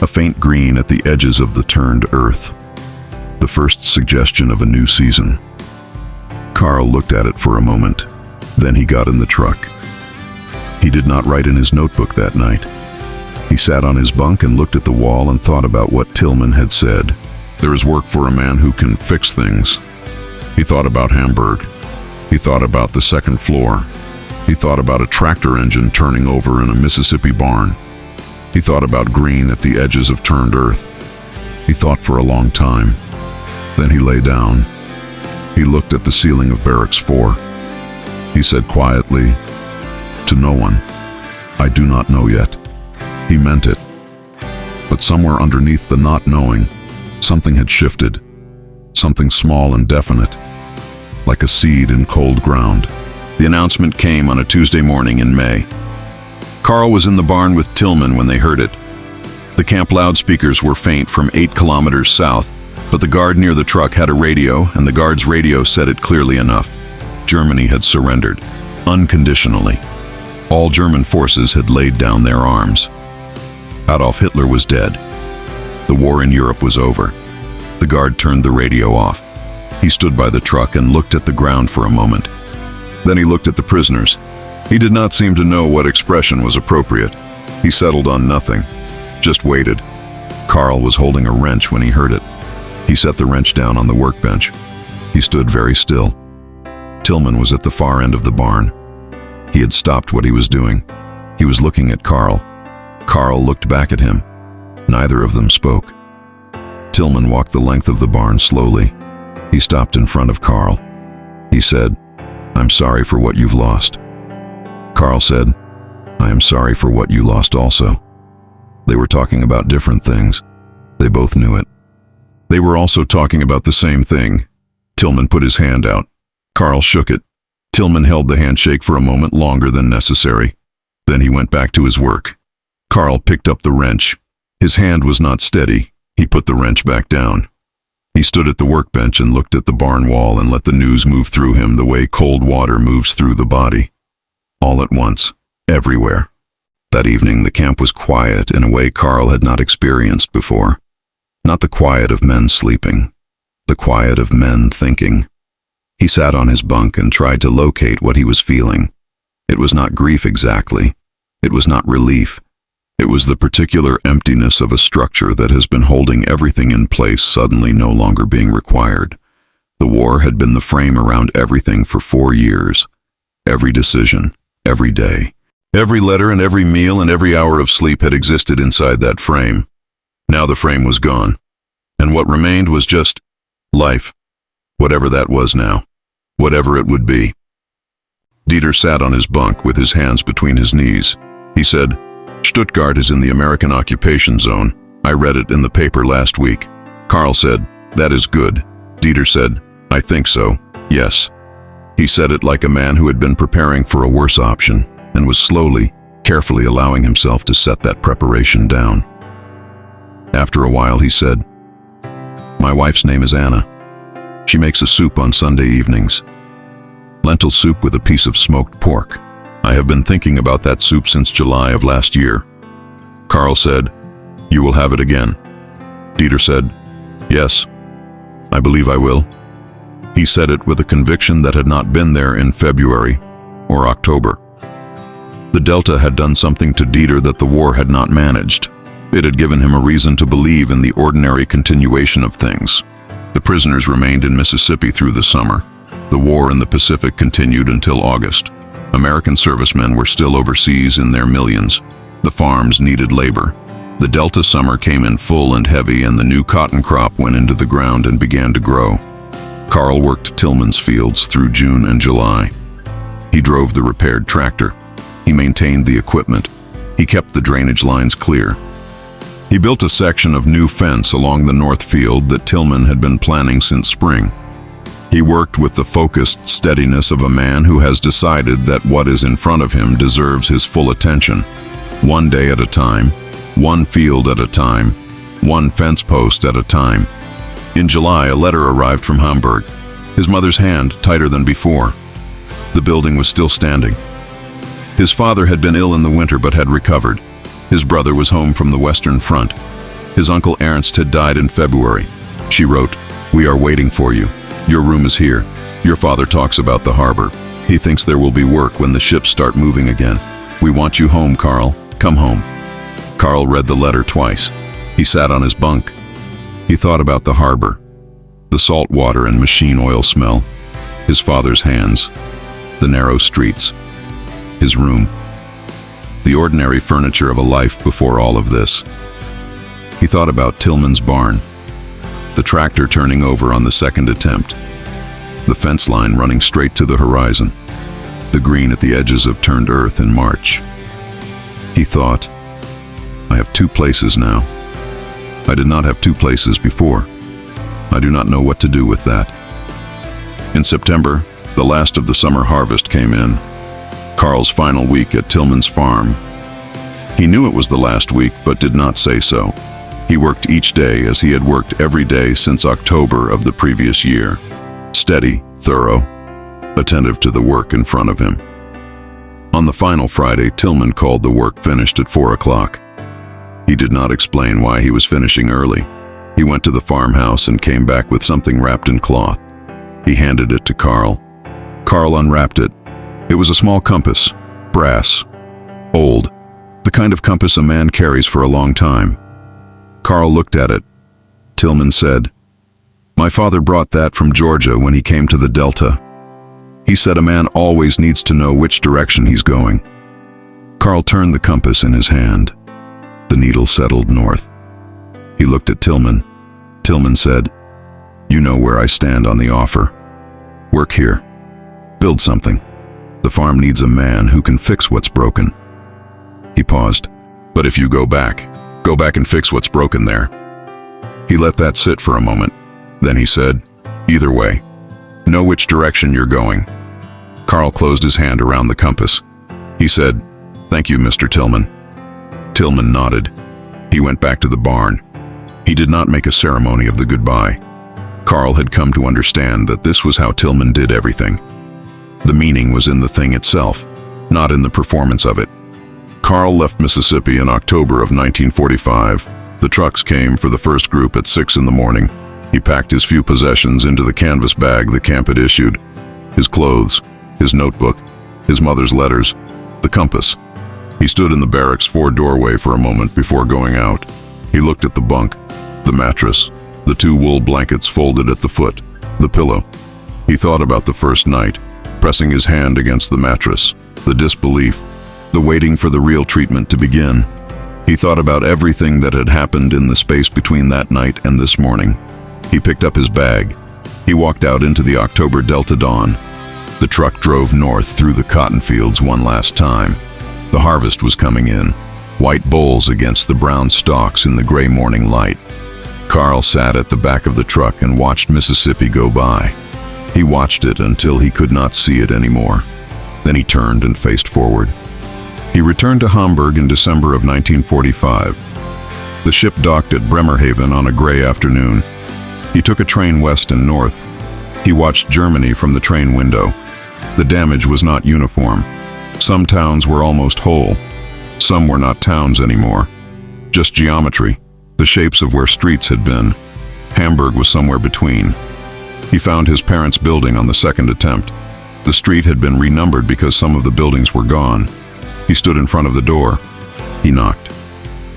A faint green at the edges of the turned earth. The first suggestion of a new season. Karl looked at it for a moment. Then he got in the truck. He did not write in his notebook that night. He sat on his bunk and looked at the wall and thought about what Tillman had said. There is work for a man who can fix things. He thought about Hamburg. He thought about the second floor. He thought about a tractor engine turning over in a Mississippi barn. He thought about green at the edges of turned earth. He thought for a long time. Then he lay down. He looked at the ceiling of Barracks 4. He said quietly, "To no one, I do not know yet." He meant it. But somewhere underneath the not knowing, something had shifted. Something small and definite, like a seed in cold ground. The announcement came on a Tuesday morning in May. Karl was in the barn with Tillman when they heard it. The camp loudspeakers were faint from 8 kilometers south, but the guard near the truck had a radio, and the guard's radio said it clearly enough. Germany had surrendered, unconditionally. All German forces had laid down their arms. Adolf Hitler was dead. The war in Europe was over. The guard turned the radio off. He stood by the truck and looked at the ground for a moment. Then he looked at the prisoners. He did not seem to know what expression was appropriate. He settled on nothing, just waited. Karl was holding a wrench when he heard it. He set the wrench down on the workbench. He stood very still. Tillman was at the far end of the barn. He had stopped what he was doing. He was looking at Karl. Karl looked back at him. Neither of them spoke. Tillman walked the length of the barn slowly. He stopped in front of Karl. He said, "I'm sorry for what you've lost." Karl said, "I am sorry for what you lost also." They were talking about different things. They both knew it. They were also talking about the same thing. Tillman put his hand out. Karl shook it. Tillman held the handshake for a moment longer than necessary. Then he went back to his work. Karl picked up the wrench. His hand was not steady. He put the wrench back down. He stood at the workbench and looked at the barn wall and let the news move through him the way cold water moves through the body. All at once, everywhere. That evening, the camp was quiet in a way Karl had not experienced before. Not the quiet of men sleeping, the quiet of men thinking. He sat on his bunk and tried to locate what he was feeling. It was not grief exactly. It was not relief. It was the particular emptiness of a structure that has been holding everything in place suddenly no longer being required. The war had been the frame around everything for 4 years. Every decision, every day, every letter and every meal and every hour of sleep had existed inside that frame. Now the frame was gone, and what remained was just life, whatever that was now, whatever it would be. Dieter sat on his bunk with his hands between his knees. He said, "Stuttgart is in the American occupation zone. I read it in the paper last week." Karl said, "That is good." Dieter said, "I think so, yes." He said it like a man who had been preparing for a worse option and was slowly, carefully allowing himself to set that preparation down. After a while he said, "My wife's name is Anna. She makes a soup on Sunday evenings. Lentil soup with a piece of smoked pork. I have been thinking about that soup since July of last year." Karl said, "You will have it again." Dieter said, "Yes, I believe I will." He said it with a conviction that had not been there in February or October. The Delta had done something to Dieter that the war had not managed. It had given him a reason to believe in the ordinary continuation of things. The prisoners remained in Mississippi through the summer. The war in the Pacific continued until August. American servicemen were still overseas in their millions. The farms needed labor. The Delta summer came in full and heavy, and the new cotton crop went into the ground and began to grow. Karl worked Tillman's fields through June and July. He drove the repaired tractor. He maintained the equipment. He kept the drainage lines clear. He built a section of new fence along the north field that Tillman had been planning since spring. He worked with the focused steadiness of a man who has decided that what is in front of him deserves his full attention. One day at a time, one field at a time, one fence post at a time. In July, a letter arrived from Hamburg, his mother's hand tighter than before. The building was still standing. His father had been ill in the winter but had recovered. His brother was home from the Western Front. His uncle Ernst had died in February. She wrote, "We are waiting for you. Your room is here. Your father talks about the harbor. He thinks there will be work when the ships start moving again. We want you home, Karl. Come home." Karl read the letter twice. He sat on his bunk. He thought about the harbor, the salt water and machine oil smell, his father's hands, the narrow streets, his room, the ordinary furniture of a life before all of this. He thought about Tillman's barn, the tractor turning over on the second attempt, the fence line running straight to the horizon, the green at the edges of turned earth in March. He thought, I have 2 places now. I did not have 2 places before. I do not know what to do with that. In September, the last of the summer harvest came in. Karl's final week at Tillman's farm. He knew it was the last week, but did not say so. He worked each day as he had worked every day since October of the previous year. Steady, thorough, attentive to the work in front of him. On the final Friday, Tillman called the work finished at 4 o'clock. He did not explain why he was finishing early. He went to the farmhouse and came back with something wrapped in cloth. He handed it to Karl. Karl unwrapped it. It was a small compass, brass, old, the kind of compass a man carries for a long time. Karl looked at it. Tillman said, My father brought that from Georgia when he came to the Delta. He said a man always needs to know which direction he's going. Karl turned the compass in his hand. The needle settled north. He looked at Tillman. Tillman said, "You know where I stand on the offer. Work here. Build something. The farm needs a man who can fix what's broken." He paused. "But if you go back and fix what's broken there." He let that sit for a moment. Then he said, "Either way, know which direction you're going." Karl closed his hand around the compass. He said, "Thank you, Mr. Tillman." Tillman nodded. He went back to the barn. He did not make a ceremony of the goodbye. Karl had come to understand that this was how Tillman did everything. The meaning was in the thing itself, not in the performance of it. Karl left Mississippi in October of 1945. The trucks came for the first group at 6 in the morning. He packed his few possessions into the canvas bag the camp had issued. His clothes, his notebook, his mother's letters, the compass. He stood in the barracks' doorway for a moment before going out. He looked at the bunk, the mattress, the 2 wool blankets folded at the foot, the pillow. He thought about the first night, pressing his hand against the mattress, the disbelief, the waiting for the real treatment to begin. He thought about everything that had happened in the space between that night and this morning. He picked up his bag. He walked out into the October Delta dawn. The truck drove north through the cotton fields one last time. The harvest was coming in, white bowls against the brown stalks in the gray morning light. Karl sat at the back of the truck and watched Mississippi go by. He watched it until he could not see it anymore. Then he turned and faced forward. He returned to Hamburg in December of 1945. The ship docked at Bremerhaven on a gray afternoon. He took a train west and north. He watched Germany from the train window. The damage was not uniform. Some towns were almost whole. Some were not towns anymore. Just geometry, the shapes of where streets had been. Hamburg was somewhere between. He found his parents' building on the second attempt. The street had been renumbered because some of the buildings were gone. He stood in front of the door. He knocked.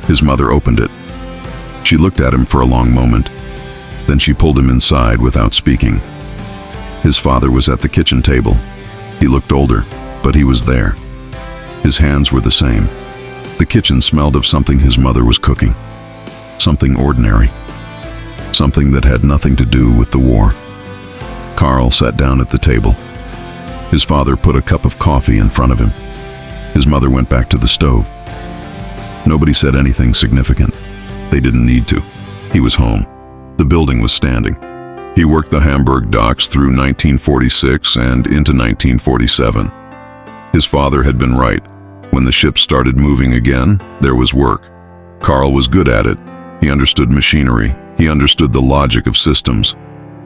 His mother opened it. She looked at him for a long moment. Then she pulled him inside without speaking. His father was at the kitchen table. He looked older, but he was there. His hands were the same. The kitchen smelled of something his mother was cooking. Something ordinary. Something that had nothing to do with the war. Karl sat down at the table. His father put a cup of coffee in front of him. His mother went back to the stove. Nobody said anything significant. They didn't need to. He was home. The building was standing. He worked the Hamburg docks through 1946 and into 1947. His father had been right. When the ship started moving again, there was work. Karl was good at it. He understood machinery. He understood the logic of systems,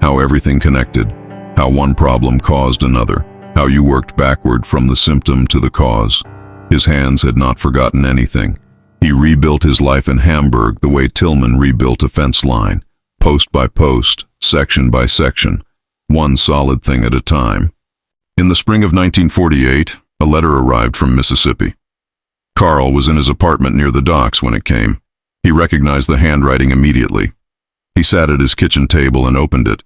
how everything connected, how one problem caused another, how you worked backward from the symptom to the cause. His hands had not forgotten anything. He rebuilt his life in Hamburg the way Tillman rebuilt a fence line, post by post, section by section, one solid thing at a time. In the spring of 1948, a letter arrived from Mississippi. Karl was in his apartment near the docks when it came. He recognized the handwriting immediately. He sat at his kitchen table and opened it.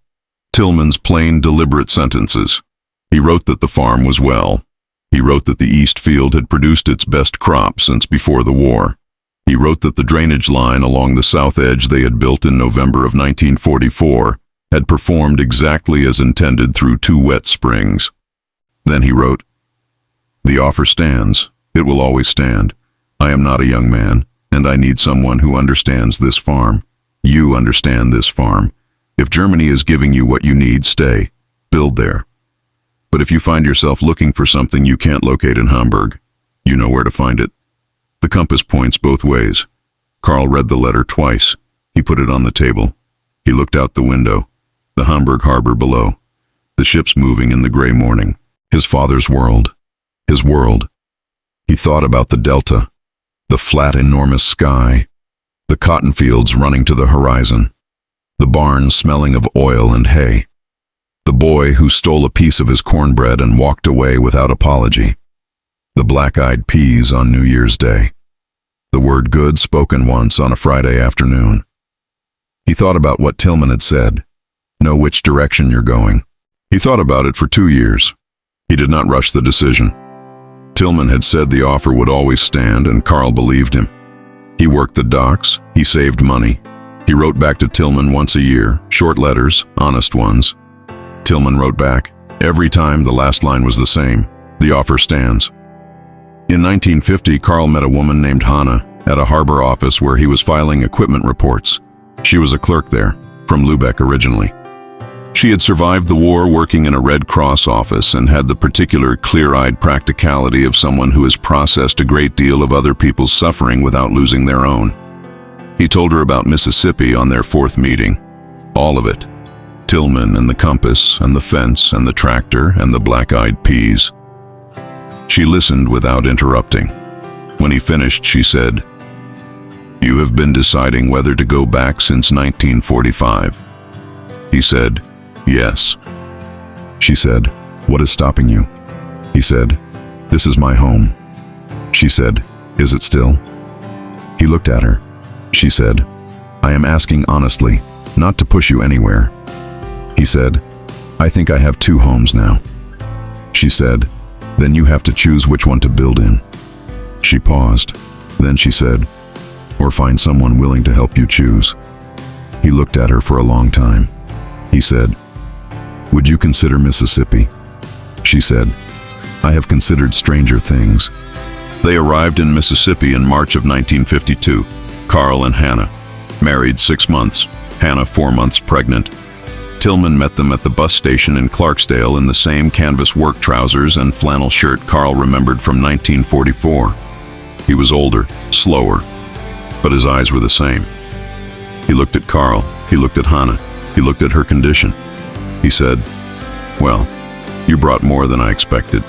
Tillman's plain, deliberate sentences. He wrote that the farm was well. He wrote that the East Field had produced its best crop since before the war. He wrote that the drainage line along the south edge they had built in November of 1944 had performed exactly as intended through 2 wet springs. Then he wrote, "The offer stands. It will always stand. I am not a young man, and I need someone who understands this farm. You understand this farm. If Germany is giving you what you need, stay. Build there. But if you find yourself looking for something you can't locate in Hamburg, you know where to find it." The compass points both ways. Karl read the letter twice. He put it on the table. He looked out the window. The Hamburg harbor below. The ships moving in the gray morning. His father's world. His world. He thought about the Delta. The flat, enormous sky. The cotton fields running to the horizon. The barns smelling of oil and hay. The boy who stole a piece of his cornbread and walked away without apology. The black-eyed peas on New Year's Day. The word good spoken once on a Friday afternoon. He thought about what Tillman had said. know which direction you're going. He thought about it for 2 years. He did not rush the decision. Tillman had said the offer would always stand, and Karl believed him. He worked the docks, he saved money. He wrote back to Tillman once a year, short letters, honest ones. Tillman wrote back. Every time the last line was the same: the offer stands. In 1950, Karl met a woman named Hanna at a harbor office where he was filing equipment reports. She was a clerk there, from Lübeck originally. She had survived the war working in a Red Cross office and had the particular clear-eyed practicality of someone who has processed a great deal of other people's suffering without losing their own. He told her about Mississippi on their 4th meeting. All of it. Tillman and the compass and the fence and the tractor and the black-eyed peas. She listened without interrupting. When he finished, she said, "You have been deciding whether to go back since 1945. He said, "Yes." She said, "What is stopping you?" He said, "This is my home." She said, "Is it still?" He looked at her. She said, "I am asking honestly, not to push you anywhere." He said, "I think I have 2 homes now." She said, "Then you have to choose which one to build in." She paused. Then she said, "Or find someone willing to help you choose." He looked at her for a long time. He said, "Would you consider Mississippi?" She said, "I have considered stranger things." They arrived in Mississippi in March of 1952, Karl and Hanna, married 6 months, Hanna 4 months pregnant. Tillman met them at the bus station in Clarksdale in the same canvas work trousers and flannel shirt Karl remembered from 1944. He was older, slower, but his eyes were the same. He looked at Karl, he looked at Hanna, he looked at her condition. He said, "Well, you brought more than I expected."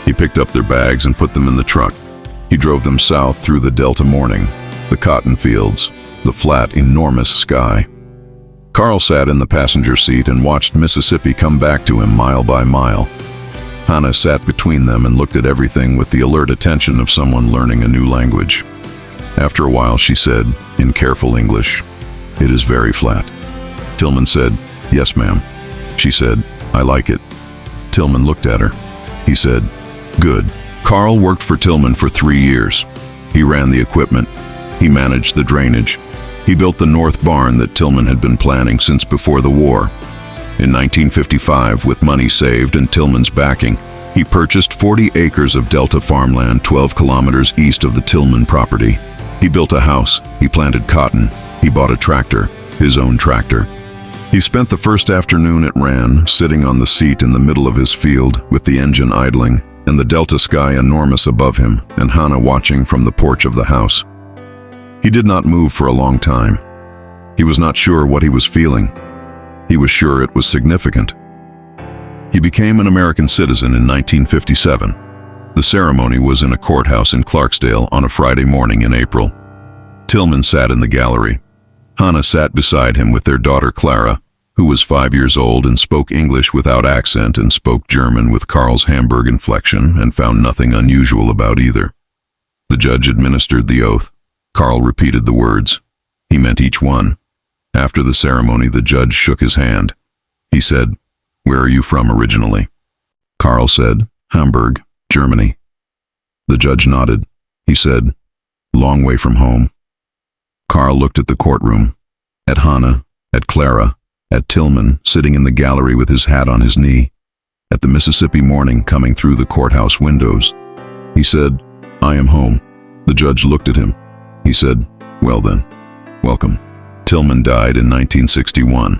He picked up their bags and put them in the truck. He drove them south through the Delta morning, the cotton fields, the flat, enormous sky. Karl sat in the passenger seat and watched Mississippi come back to him mile by mile. Hanna sat between them and looked at everything with the alert attention of someone learning a new language. After a while, she said, in careful English, "It is very flat." Tillman said, "Yes, ma'am." She said, "I like it." Tillman looked at her. He said, "Good." Karl worked for Tillman for 3 years. He ran the equipment. He managed the drainage. He built the north barn that Tillman had been planning since before the war. In 1955, with money saved and Tillman's backing, he purchased 40 acres of Delta farmland 12 kilometers east of the Tillman property. He built a house. He planted cotton. He bought a tractor, his own tractor. He spent the first afternoon it ran, sitting on the seat in the middle of his field with the engine idling and the Delta sky enormous above him and Hanna watching from the porch of the house. He did not move for a long time. He was not sure what he was feeling. He was sure it was significant. He became an American citizen in 1957. The ceremony was in a courthouse in Clarksdale on a Friday morning in April. Tillman sat in the gallery. Hanna sat beside him with their daughter Clara, who was 5 years old and spoke English without accent and spoke German with Karl's Hamburg inflection and found nothing unusual about either. The judge administered the oath. Karl repeated the words. He meant each one. After the ceremony, the judge shook his hand. He said, "Where are you from originally?" Karl said, "Hamburg, Germany." The judge nodded. He said, "Long way from home." Karl looked at the courtroom, at Hanna, at Clara, at Tillman sitting in the gallery with his hat on his knee, at the Mississippi morning coming through the courthouse windows. He said, "I am home." The judge looked at him. He said, "Well then, welcome." Tillman died in 1961.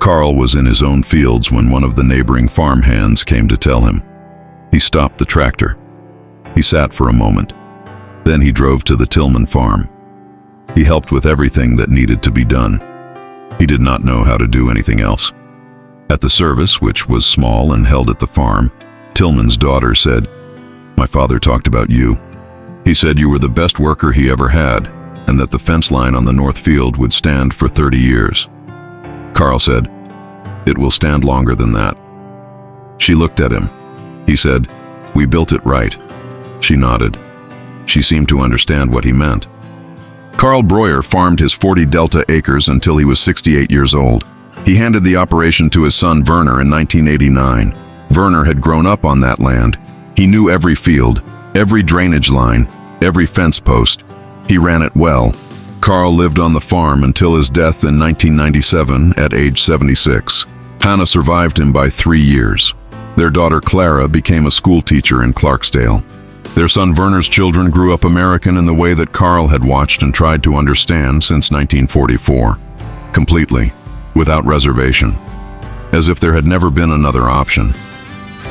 Karl was in his own fields when one of the neighboring farm hands came to tell him. He stopped the tractor. He sat for a moment. Then he drove to the Tillman farm. He helped with everything that needed to be done. He did not know how to do anything else. At the service, which was small and held at the farm, Tillman's daughter said, "My father talked about you. He said you were the best worker he ever had, and that the fence line on the north field would stand for 30 years. Karl said, "It will stand longer than that." She looked at him. He said, "We built it right." She nodded. She seemed to understand what he meant. Karl Breuer farmed his 40 Delta acres until he was 68 years old. He handed the operation to his son Werner in 1989. Werner had grown up on that land. He knew every field, every drainage line, every fence post. He ran it well. Karl lived on the farm until his death in 1997 at age 76. Hannah survived him by 3 years. Their daughter Clara became a school teacher in Clarksdale. Their son Werner's children grew up American in the way that Karl had watched and tried to understand since 1944. Completely, without reservation, as if there had never been another option.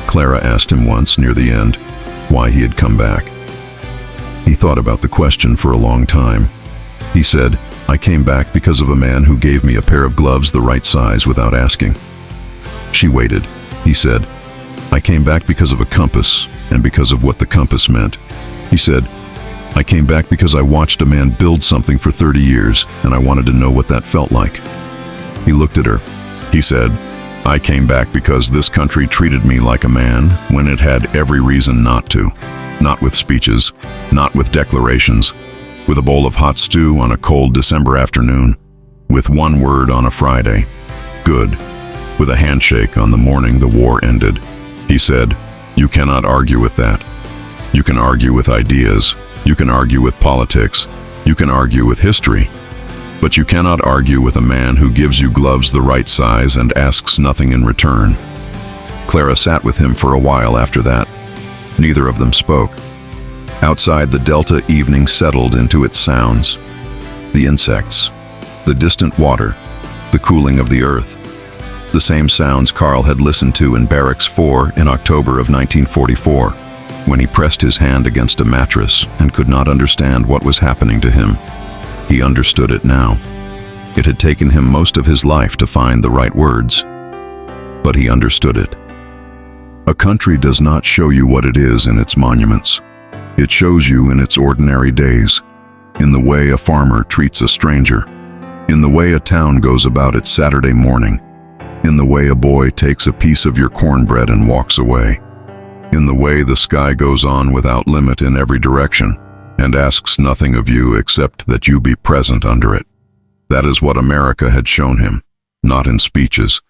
Clara asked him once, near the end, why he had come back. He thought about the question for a long time. He said, "I came back because of a man who gave me a pair of gloves the right size without asking." She waited. He said, "I came back because of a compass and because of what the compass meant." He said, "I came back because I watched a man build something for 30 years and I wanted to know what that felt like." He looked at her. He said, "I came back because this country treated me like a man when it had every reason not to. Not with speeches, not with declarations, with a bowl of hot stew on a cold December afternoon, with one word on a Friday, good, with a handshake on the morning the war ended." He said, "You cannot argue with that. You can argue with ideas, you can argue with politics, you can argue with history, but you cannot argue with a man who gives you gloves the right size and asks nothing in return." Clara sat with him for a while after that. Neither of them spoke. Outside, the Delta evening settled into its sounds. The insects, the distant water, the cooling of the earth. The same sounds Karl had listened to in Barracks 4 in October of 1944, when he pressed his hand against a mattress and could not understand what was happening to him. He understood it now. It had taken him most of his life to find the right words, but he understood it. A country does not show you what it is in its monuments. It shows you in its ordinary days, in the way a farmer treats a stranger, in the way a town goes about its Saturday morning, in the way a boy takes a piece of your cornbread and walks away, in the way the sky goes on without limit in every direction and asks nothing of you except that you be present under it. That is what America had shown him, not in speeches,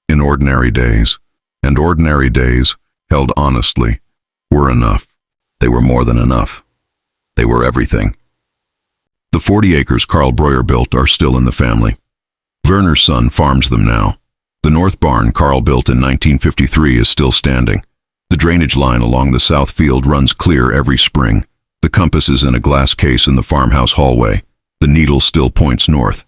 in ordinary days. And ordinary days, held honestly, were enough. They were more than enough. They were everything. The 40 acres Karl Breuer built are still in the family. Werner's son farms them now. The north barn Karl built in 1953 is still standing. The drainage line along the south field runs clear every spring. The compass is in a glass case in the farmhouse hallway. The needle still points north.